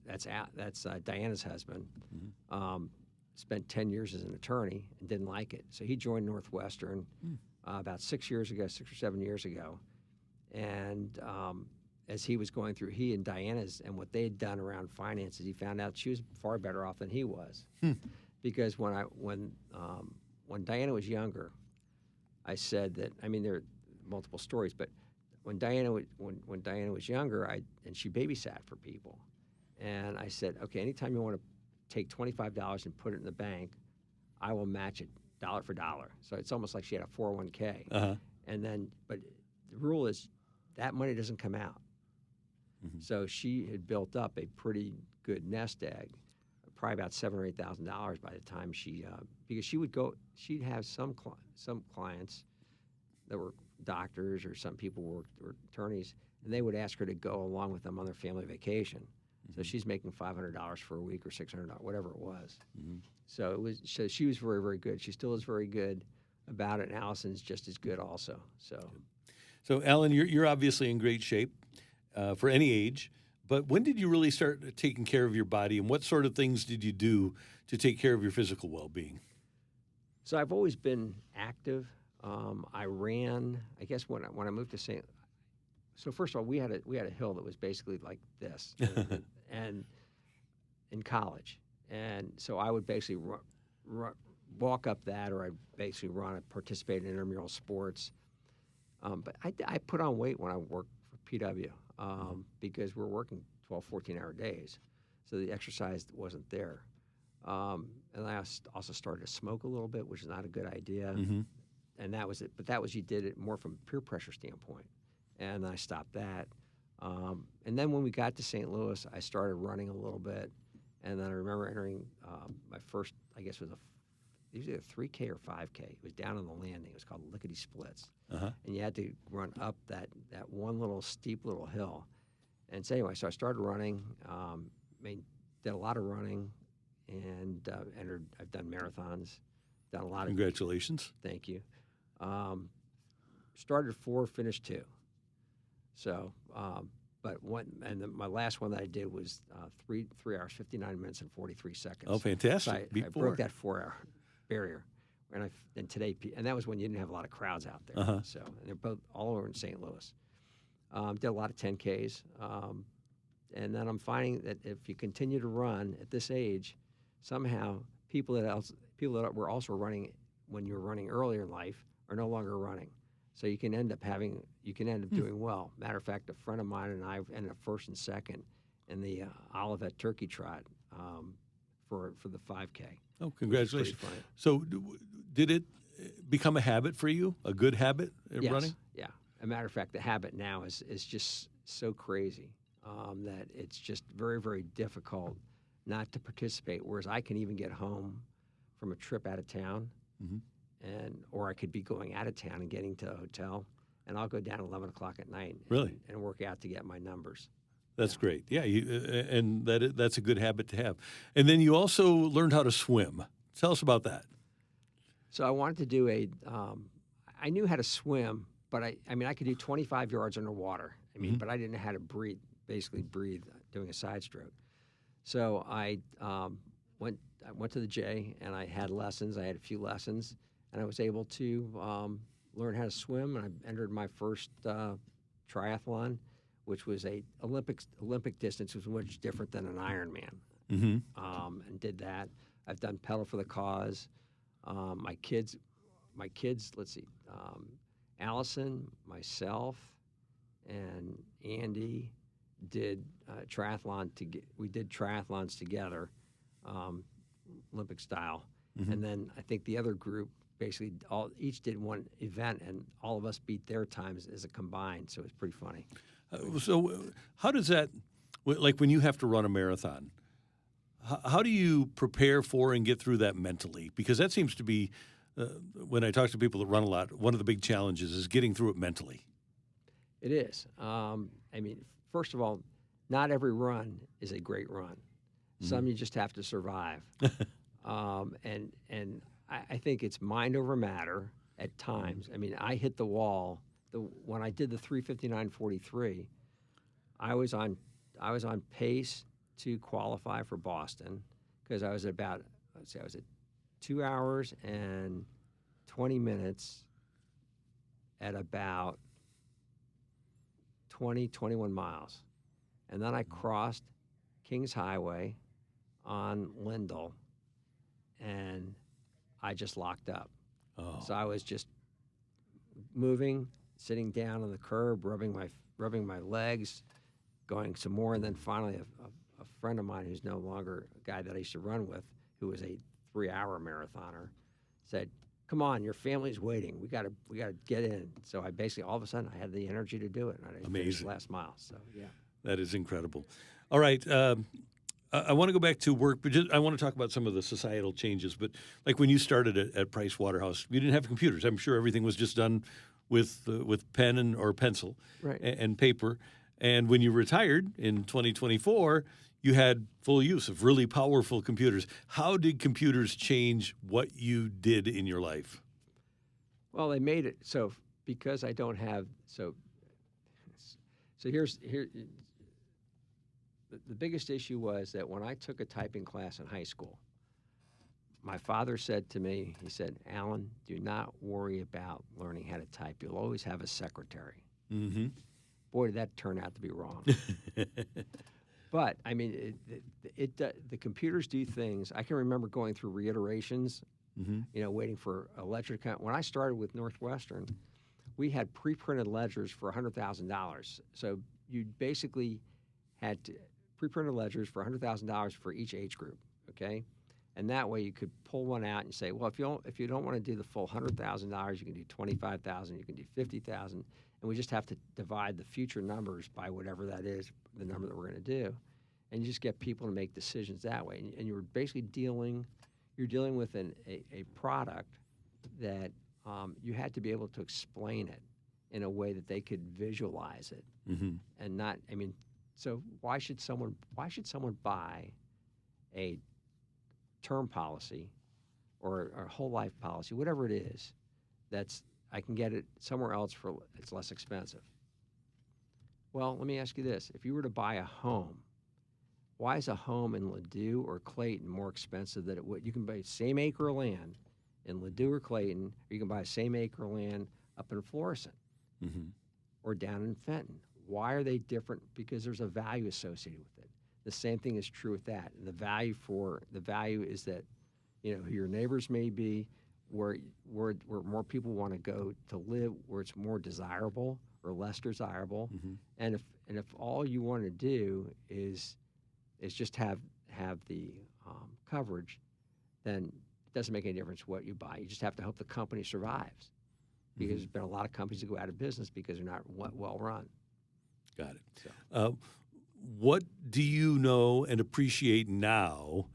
that's Diana's husband, spent 10 years as an attorney and didn't like it. So he joined Northwestern about 6 or 7 years ago. And as he was going through, he and Diana's and what they had done around finances, he found out she was far better off than he was. Because when Diana was younger, I said that, I mean, there are multiple stories, but when Diana was younger, and she babysat for people. And I said, okay, anytime you want to take $25 and put it in the bank, I will match it dollar for dollar. So it's almost like she had a 401k. And then, but the rule is that money doesn't come out. So she had built up a pretty good nest egg, probably about $7,000 or $8,000 by the time because she'd have some clients that were doctors, or some people were attorneys, and they would ask her to go along with them on their family vacation. So she's making $500 for a week or $600, whatever it was. So she was very, very good. She still is very good about it, and Allison's just as good also. So Alan, you're obviously in great shape for any age, but when did you really start taking care of your body, and what sort of things did you do to take care of your physical well-being? So I've always been active. I ran, I guess when I moved to St. So first of all, we had a hill that was basically like this, and in college, and so I would basically walk up that, or I'd basically participate in intramural sports. But I put on weight when I worked for PW because we're working 12, 14-hour days, so the exercise wasn't there. And I also started to smoke a little bit, which is not a good idea. And that was it. But you did it more from a peer pressure standpoint. And I stopped that. And then when we got to St. Louis, I started running a little bit. And then I remember entering my first, I guess it was usually a 3K or 5K. It was down on the landing. It was called Lickety Splits. And you had to run up that one little steep little hill. And so anyway, so I started running, did a lot of running, and I've done marathons, done a lot of. Congratulations. Thank you. Started 4, finished 2. So, my last one that I did was 3 hours, 59 minutes, and 43 seconds. Oh, fantastic! So I broke that 4-hour barrier, and today, and that was when you didn't have a lot of crowds out there. So, and they're both all over in St. Louis. Did a lot of 10Ks, and then I'm finding that if you continue to run at this age, somehow people that were also running when you were running earlier in life are no longer running. So you can end up doing well. Matter of fact, a friend of mine and I ended up first and second in the Olivet Turkey Trot for the 5K. Oh, congratulations! Pretty funny. So, did it become a habit for you? A good habit at running? Yeah. As a matter of fact, the habit now is just so crazy that it's just very, very difficult not to participate. Whereas I can even get home from a trip out of town, or I could be going out of town and getting to a hotel, and I'll go down at 11 o'clock at night and work out to get my numbers. That's great. Yeah, and that's a good habit to have. And then you also learned how to swim. Tell us about that. So I wanted to do I knew how to swim, but I could do 25 yards underwater. But I didn't know how to breathe basically breathe doing a side stroke. So I went to the J, and I had lessons. I had a few lessons, and I was able to learn how to swim. And I entered my first triathlon, which was a Olympic distance, was much different than an Ironman. And did that. I've done Pedal for the Cause. My kids. Let's see, Allison, myself, and Andy did triathlon. We did triathlons together, Olympic style. And then I think the other group basically each did one event, and all of us beat their times as a combined. So it was pretty funny. So how does that, like when you have to run a marathon, how do you prepare for and get through that mentally? Because that seems to be, when I talk to people that run a lot, one of the big challenges is getting through it mentally. It is. I mean, first of all, not every run is a great run. Some you just have to survive. And I think it's mind over matter at times. I mean, I hit the wall. When I did the 3:59:43, I was on pace to qualify for Boston because I was at 2 hours and 20 minutes at about 21 miles. And then I crossed Kings Highway on Lindell, and I just locked up. Oh. So I was just moving, sitting down on the curb, rubbing my legs, going some more, and then finally a friend of mine who's no longer a guy that I used to run with, who was a 3-hour marathoner, said, "Come on, your family's waiting. We gotta get in." So I basically all of a sudden I had the energy to do it, and I finished the last mile. So yeah, that is incredible. All right. I want to go back to work, but I want to talk about some of the societal changes. But like when you started at Price Waterhouse, you didn't have computers. I'm sure everything was just done with pen or pencil, right, and paper. And when you retired in 2024, you had full use of really powerful computers. How did computers change what you did in your life? Well, they made it so because I don't have so here. The biggest issue was that when I took a typing class in high school, my father said to me, he said, "Alan, do not worry about learning how to type. You'll always have a secretary." Mm-hmm. Boy, did that turn out to be wrong. But, I mean, the computers do things. I can remember going through reiterations, waiting for a ledger account. When I started with Northwestern, we had pre-printed ledgers for $100,000. So you basically had pre-printed ledgers for $100,000 for each age group, okay? And that way you could pull one out and say, well, if you don't want to do the full $100,000, you can do $25,000, you can do $50,000, and we just have to divide the future numbers by whatever that is, the number that we're going to do, and you just get people to make decisions that way. And you're basically dealing with a product that you had to be able to explain it in a way that they could visualize it, and not. I mean, so why should someone buy a term policy or a whole life policy, whatever it is, I can get it somewhere else it's less expensive? Well, let me ask you this. If you were to buy a home, why is a home in Ladue or Clayton more expensive than it would? You can buy the same acre of land in Ladue or Clayton, or you can buy the same acre of land up in Florissant or down in Fenton. Why are they different? Because there's a value associated with it. The same thing is true with that. And the value is that, who your neighbors may be, where more people want to go to live, where it's more desirable or less desirable. And if all you want to do is just have the coverage, then it doesn't make any difference what you buy. You just have to hope the company survives, because there's been a lot of companies that go out of business because they're not well run. Got it. So. What do you know and appreciate now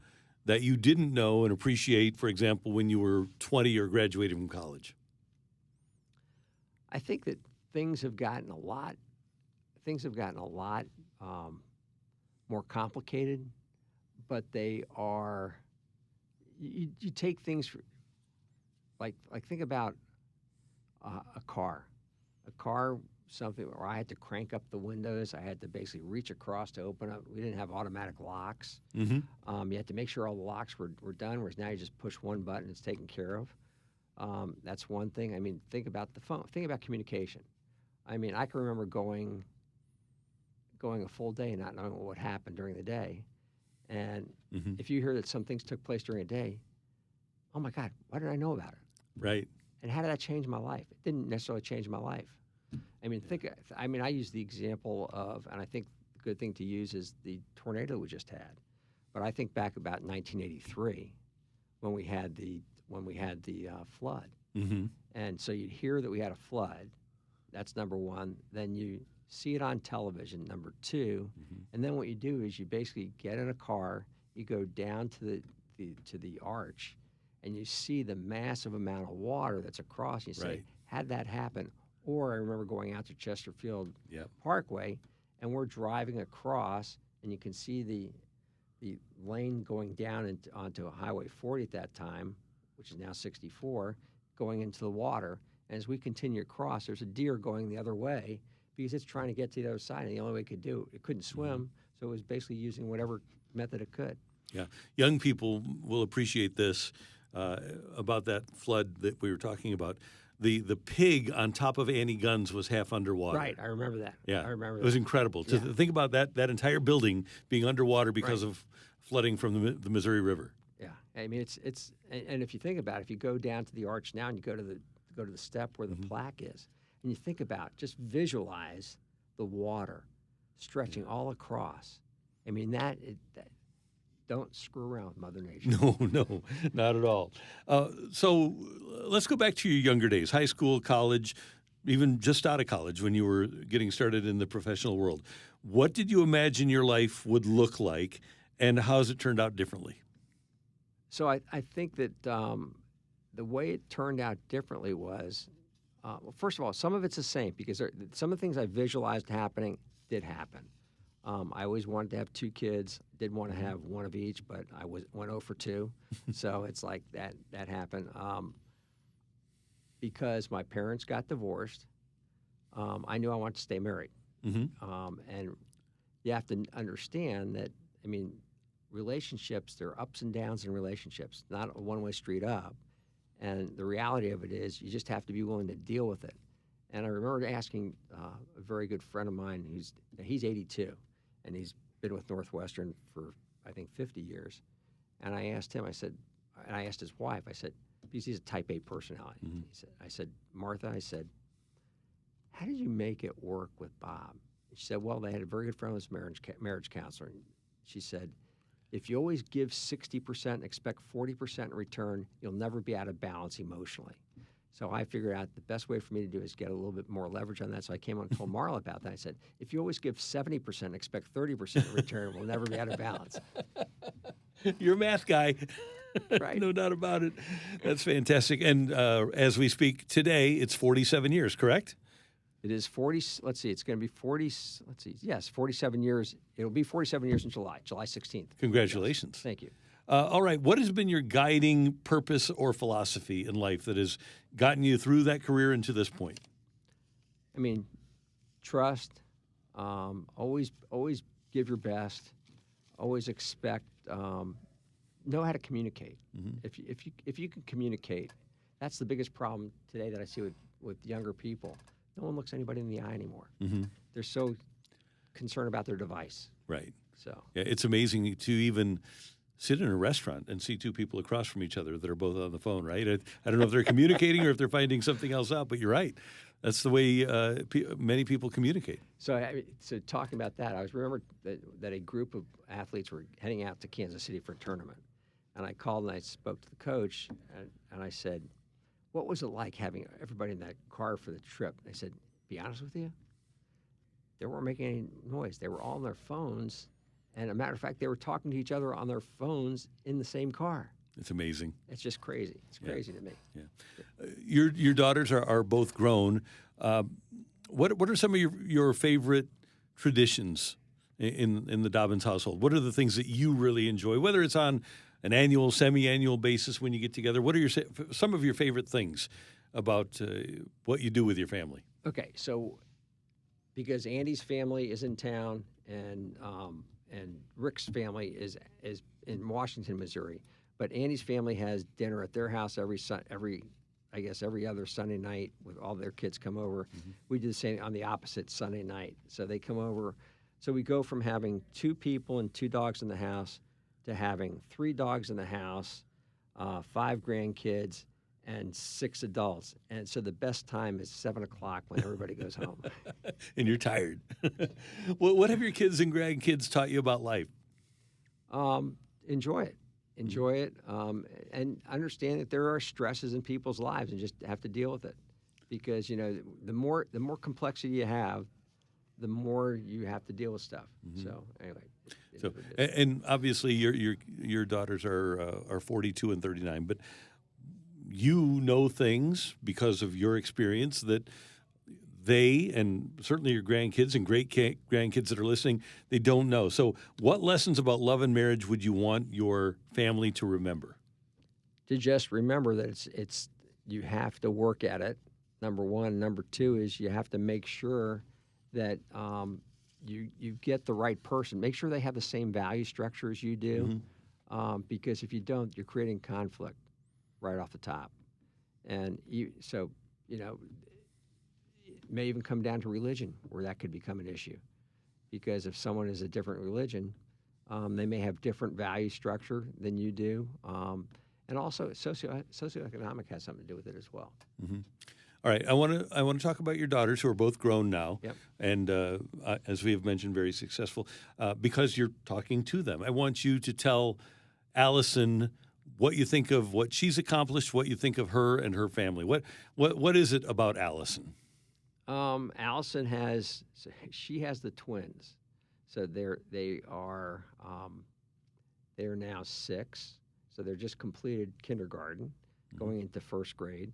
that you didn't know and appreciate, for example, when you were 20 or graduating from college? I think that things have gotten a lot more complicated, but they are. You take things like think about a car. A car something where I had to crank up the windows. I had to basically reach across to open up. We didn't have automatic locks. You had to make sure all the locks were done, whereas now you just push one button, it's taken care of. That's one thing. I mean, think about the phone. Think about communication. I mean, I can remember going a full day and not knowing what would happen during the day. And if you hear that some things took place during a day, oh my God, why didn't I know about it? Right. And how did that change my life? It didn't necessarily change my life. I mean, I use the example of, and I think the good thing to use is the tornado we just had. But I think back about 1983 when we had the flood. And so you'd hear that we had a flood. That's number one. Then you see it on television, number two. And then what you do is you basically get in a car, you go down to the arch, and you see the massive amount of water that's across. And you say, had that happen? Or I remember going out to Chesterfield Parkway, and we're driving across, and you can see the lane going down onto Highway 40 at that time, which is now 64, going into the water. And as we continue across, there's a deer going the other way because it's trying to get to the other side. And the only way it couldn't swim, so it was basically using whatever method it could. Yeah. Young people will appreciate this about that flood that we were talking about. The pig on top of Annie Gunn's was half underwater. Right, I remember that. Yeah, I remember it was incredible to think about that entire building being underwater because of flooding from the Missouri River. Yeah, I mean it's and if you think about it, if you go down to the arch now and you go to the step where the plaque is, and you think about, just visualize the water stretching all across. I mean that don't screw around with Mother Nature. No, not at all. So let's go back to your younger days, high school, college, even just out of college when you were getting started in the professional world. What did you imagine your life would look like, and how has it turned out differently? So I think that the way it turned out differently was, well, first of all, some of it's the same because some of the things I visualized happening did happen. I always wanted to have 2 kids. Did want to have one of each, but I went 0 for 2. So it's like that happened. Because my parents got divorced, I knew I wanted to stay married. And you have to understand that, I mean, relationships, there are ups and downs in relationships, not a one-way street up. And the reality of it is you just have to be willing to deal with it. And I remember asking a very good friend of mine, he's 82, and he's been with Northwestern for, I think, 50 years. And I asked him, and I asked his wife, I said, because he's a type A personality. I said, Martha, I said, how did you make it work with Bob? She said, well, they had a very good friend who was marriage counselor. And she said, if you always give 60% and expect 40% in return, you'll never be out of balance emotionally. So I figured out the best way for me to do is get a little bit more leverage on that. So I came on and told Marla about that. I said, if you always give 70% and expect 30% in return, we'll never be out of balance. You're a math guy. Right. No doubt about it. That's fantastic. And as we speak today, it's 47 years, correct? It is 40, let's see, it's going to be 40, let's see, yes, 47 years. It'll be 47 years in July 16th. Congratulations. Yes. Thank you. All right. What has been your guiding purpose or philosophy in life that has gotten you through that career and to this point? I mean, trust, always give your best, always expect, know how to communicate. If you can communicate, that's the biggest problem today that I see with younger people. No one looks anybody in the eye anymore. They're so concerned about their device. Right. So yeah, it's amazing to even sit in a restaurant and see 2 people across from each other that are both on the phone, right? I don't know if they're communicating or if they're finding something else out, but you're right. That's the way many people communicate. So talking about that, I remember that a group of athletes were heading out to Kansas City for a tournament. And I called and I spoke to the coach, and I said, what was it like having everybody in that car for the trip? They said, be honest with you, they weren't making any noise. They were all on their phones. And a matter of fact, they were talking to each other on their phones in the same car. It's amazing. It's just crazy. It's crazy to me. Yeah. Your daughters are both grown. What are some of your favorite traditions in the Dobbins household? What are the things that you really enjoy, whether it's on an annual, semi-annual basis when you get together? What are some of your favorite things about what you do with your family? Okay, so because Andy's family is in town and Rick's family is in Washington, Missouri. But Andy's family has dinner at their house every other Sunday night with all their kids come over. Mm-hmm. We do the same on the opposite Sunday night. So they come over. So we go from having 2 people and 2 dogs in the house to having 3 dogs in the house, 5 grandkids, and 6 adults. And so the best time is 7 o'clock when everybody goes home. And you're tired. What have your kids and grandkids taught you about life? Enjoy it. Enjoy it, and understand that there are stresses in people's lives, and just have to deal with it. Because the more complexity you have, the more you have to deal with stuff. Mm-hmm. So anyway. So and obviously your daughters are 42 and 39, but you know things because of your experience that they, and certainly your grandkids and great grandkids that are listening, they don't know. So what lessons about love and marriage would you want your family to remember? To just remember that it's you have to work at it, number one. Number two is you have to make sure that you get the right person. Make sure they have the same value structure as you do, mm-hmm. Because if you don't, you're creating conflict right off the top. And it may even come down to religion, where that could become an issue. Because if someone is a different religion, they may have different value structure than you do. And also socioeconomic has something to do with it as well. Mm-hmm. All right, I want to talk about your daughters, who are both grown now, yep. And as we have mentioned, very successful. Because you're talking to them, I want you to tell Allison what you think of what she's accomplished, what you think of her and her family. What is it about Allison? Allison has the twins, so they are now 6, so they're just completed kindergarten, mm-hmm. going into 1st grade,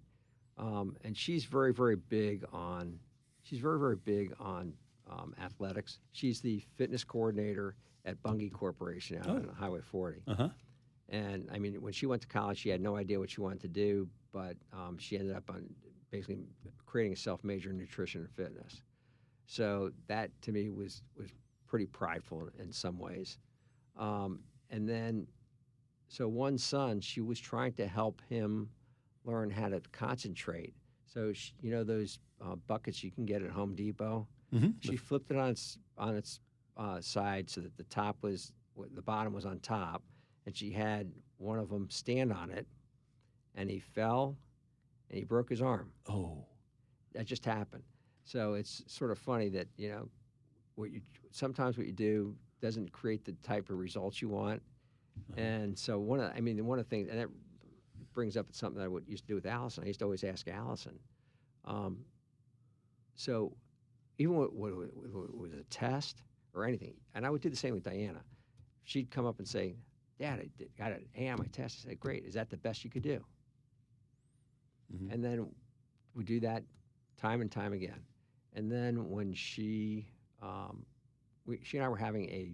and she's very big on athletics. She's the fitness coordinator at Bunge Corporation out on Highway 40. Uh-huh. And I mean, when she went to college, she had no idea what she wanted to do, but she ended up on basically creating a self-major in nutrition and fitness. So that to me was pretty prideful in some ways. And then, so one son, she was trying to help him learn how to concentrate. So those buckets you can get at Home Depot. Mm-hmm. She flipped it on its side so that the bottom was on top, and she had one of them stand on it, and he fell, and he broke his arm. Oh. That just happened. So it's sort of funny that, sometimes what you do doesn't create the type of results you want. Uh-huh. And so one of the things, and that brings up something that I used to do with Allison. I used to always ask Allison. So even what was a test or anything, and I would do the same with Diana. She'd come up and say, "Dad, I got an A on my test." I said, "Great. Is that the best you could do?" Mm-hmm. And then we do that time and time again. And then when she and I were having a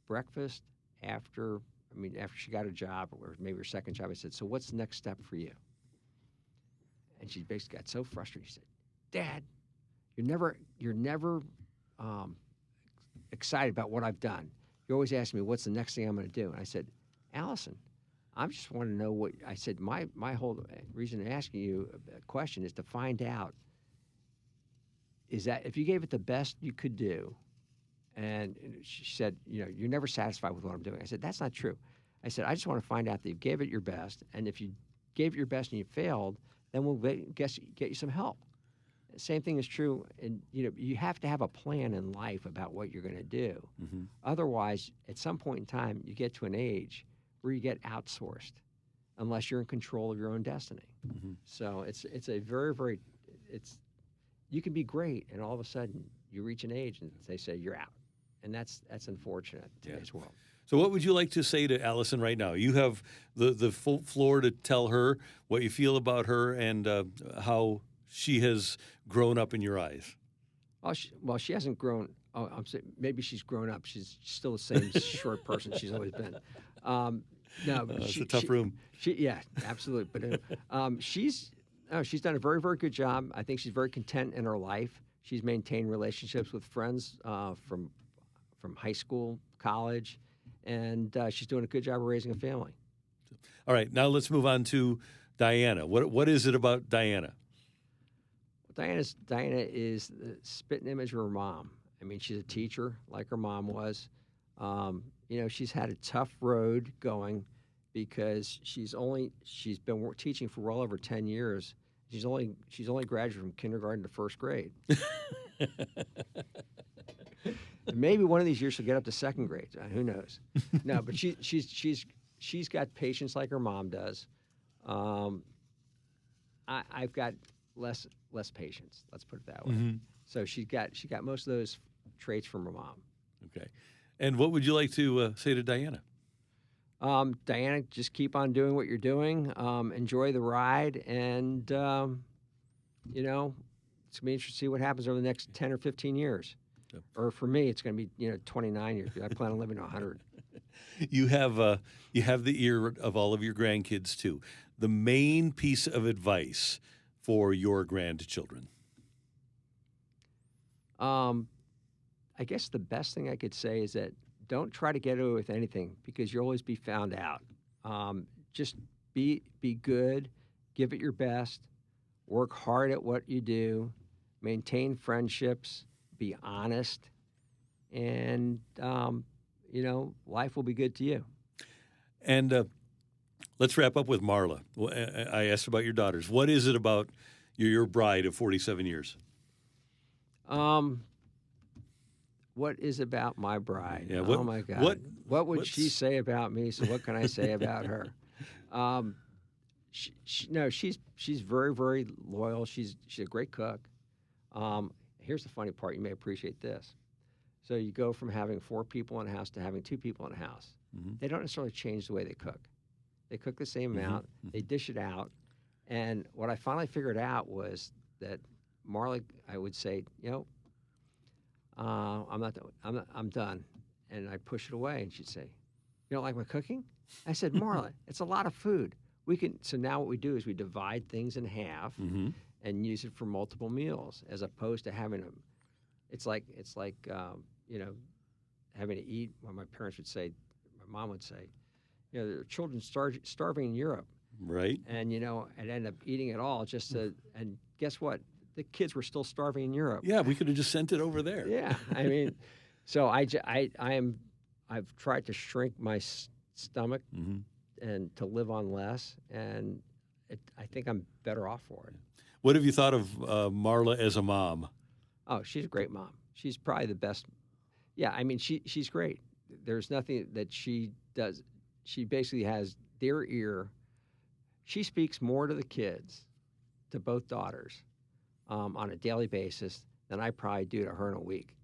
breakfast after she got a job, or maybe her second job, I said, "So what's the next step for you?" And she basically got so frustrated. She said, "Dad, you're never excited about what I've done. You always ask me, what's the next thing I'm going to do?" And I said, "Allison, I just want to know what," I said, my whole reason in asking you a question is to find out, is that if you gave it the best you could do, and she said, "You're never satisfied with what I'm doing." I said, "That's not true." I said, "I just want to find out that you gave it your best, and if you gave it your best and you failed, then we'll get you some help." Same thing is true, and you have to have a plan in life about what you're going to do. Mm-hmm. Otherwise, at some point in time, you get to an age where you get outsourced, unless you're in control of your own destiny. Mm-hmm. So it's a very you can be great, and all of a sudden you reach an age and they say you're out, and that's unfortunate in today's world. So what would you like to say to Allison right now? You have the full floor to tell her what you feel about her and how she has grown up in your eyes. Well, she hasn't grown. Oh, I'm saying maybe she's grown up. She's still the same short person she's always been. No, it's a tough room. Yeah, absolutely. But she's done a very good job. I think she's very content in her life. She's maintained relationships with friends from high school, college, and she's doing a good job of raising a family. All right, now let's move on to Diana. What is it about Diana? Diana is the spitting image of her mom. I mean, she's a teacher like her mom was. She's had a tough road going because she's been teaching for well over 10 years. She's only graduated from kindergarten to first grade. Maybe one of these years she'll get up to second grade. Who knows? No, but she's got patience like her mom does. I've got less patience. Let's put it that way. Mm-hmm. So she got most of those traits from her mom. Okay. And what would you like to say to Diana? Diana, just keep on doing what you're doing. Enjoy the ride, and it's gonna be interesting to see what happens over the next 10 or 15 years. Yep. Or for me, it's gonna be 29 years. I plan on living to 100. You have the ear of all of your grandkids too. The main piece of advice for your grandchildren. I guess the best thing I could say is that don't try to get away with anything because you'll always be found out. Just be good, give it your best, work hard at what you do, maintain friendships, be honest, and life will be good to you. And let's wrap up with Marla. I asked about your daughters. What is it about your bride of 47 years? What is about my bride? Yeah, oh my God! What would she say about me? So what can I say about her? She's very, very loyal. She's a great cook. Here's the funny part. You may appreciate this. So you go from having 4 people in a house to having 2 people in a house. Mm-hmm. They don't necessarily change the way they cook. They cook the same amount. Mm-hmm. They dish it out. And what I finally figured out was that Marla, I would say, I'm done. And I'd push it away, and she'd say, you don't like my cooking? I said, Marla, it's a lot of food. So now what we do is we divide things in half mm-hmm. and use it for multiple meals, as opposed to having it's like having to eat. Well, my parents would say, my mom would say, there are children starving in Europe. Right. And, I'd end up eating it all and guess what? The kids were still starving in Europe. Yeah, we could have just sent it over there. Yeah, I mean, so I've tried to shrink my stomach mm-hmm. and to live on less, and I think I'm better off for it. What have you thought of Marla as a mom? Oh, she's a great mom. She's probably the best. Yeah, I mean, she's great. There's nothing that she does. She basically has their ear. She speaks more to the kids, to both daughters, on a daily basis than I probably do to her in a week.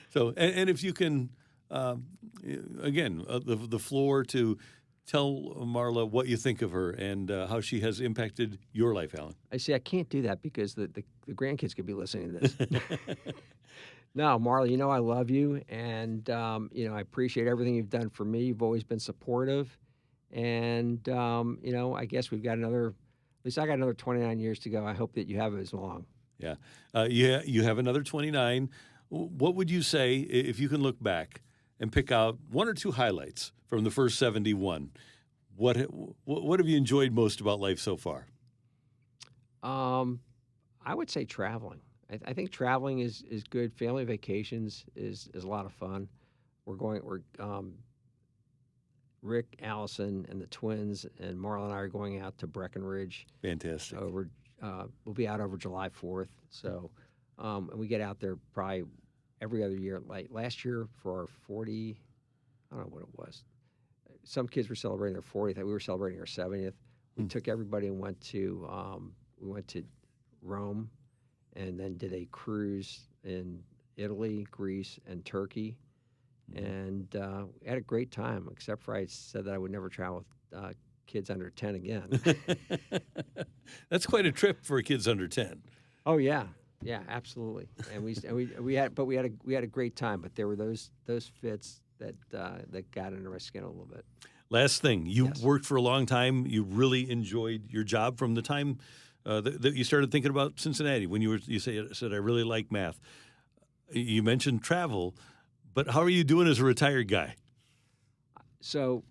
So, and if you can, again, the floor to tell Marla what you think of her and how she has impacted your life, Alan. I see. I can't do that because the grandkids could be listening to this. No, Marla, I love you, and I appreciate everything you've done for me. You've always been supportive, and I guess we've got at least I got another 29 years to go. I hope that you have as long. Yeah. You have another 29. What would you say if you can look back and pick out 1 or 2 highlights from the first 71? What have you enjoyed most about life so far? I would say traveling. I think traveling is good. Family vacations is a lot of fun. Rick, Allison, and the twins, and Marla and I are going out to Breckenridge. Fantastic. We'll be out over July 4th. So, and we get out there probably every other year. Like last year for our 40, I don't know what it was. Some kids were celebrating their 40th. We were celebrating our 70th. We took everybody and went to Rome, and then did a cruise in Italy, Greece, and Turkey. And had a great time, except for I said that I would never travel with kids under 10 again. That's quite a trip for kids under 10. Oh yeah, absolutely. And we had a great time, but there were those fits that got under my skin a little bit. Last thing, you worked for a long time. You really enjoyed your job from the time that you started thinking about Cincinnati when you said I really like math. You mentioned travel, but how are you doing as a retired guy? So,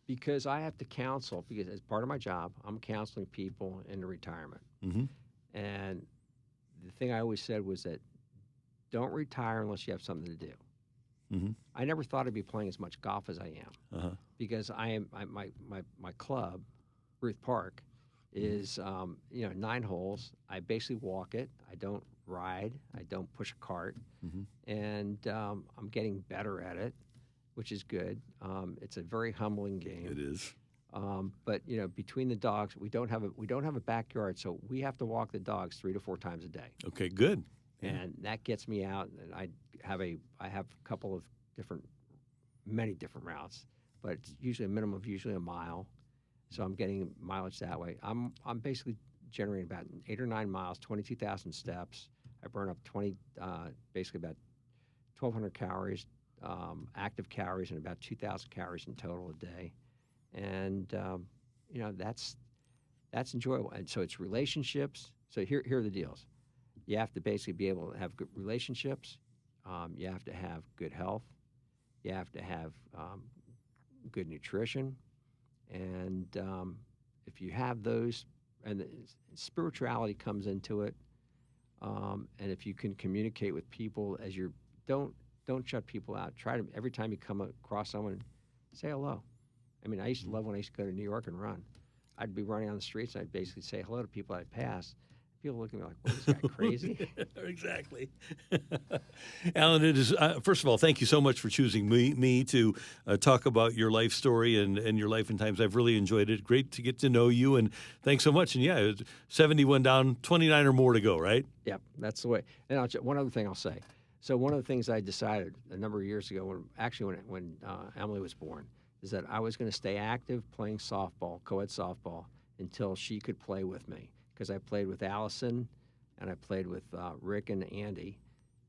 because I have to counsel, because as part of my job, I'm counseling people into retirement. Mm-hmm. And the thing I always said was that don't retire unless you have something to do. Mm-hmm. I never thought I'd be playing as much golf as I am, Uh-huh. because my club, Ruth Park, is 9 holes. I basically walk it. I don't ride. I don't push a cart, Mm-hmm. and I'm getting better at it, which is good. It's a very humbling game. It is. But between the dogs, we don't have a backyard, so we have to walk the dogs 3 to 4 times a day. Okay, good. Yeah. And that gets me out. And I have a couple of many different routes, but it's usually a minimum of usually a mile. So I'm getting mileage that way. I'm basically generating about 8 or 9 miles, 22,000 steps. I burn up basically about 1,200 calories, active calories, and about 2,000 calories in total a day. And that's enjoyable. And so it's relationships. So here are the deals. You have to basically be able to have good relationships. You have to have good health. You have to have good nutrition. And if you have those, and spirituality comes into it, and if you can communicate with people as you're, don't shut people out. Try to, every time you come across someone, say hello. I mean, I used to love when I used to go to New York and run. I'd be running on the streets, and I'd basically say hello to people I'd pass. People look at me like, what, is this guy crazy? Exactly. Alan, it is, first of all, thank you so much for choosing me to talk about your life story and your life and times. I've really enjoyed it. Great to get to know you, and thanks so much. And yeah, it's 71 down, 29 or more to go, right? Yep, that's the way. And one other thing I'll say. So one of the things I decided a number of years ago, when Emily was born, is that I was going to stay active playing softball, co-ed softball, until she could play with me. Because I played with Allison, and I played with Rick and Andy,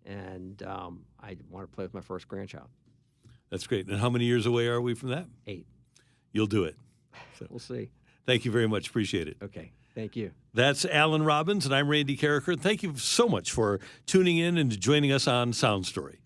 and I want to play with my first grandchild. That's great. And how many years away are we from that? 8. You'll do it. So, we'll see. Thank you very much. Appreciate it. Okay. Thank you. That's Alan Robbins, and I'm Randy Karraker. Thank you so much for tuning in and joining us on SoundStory.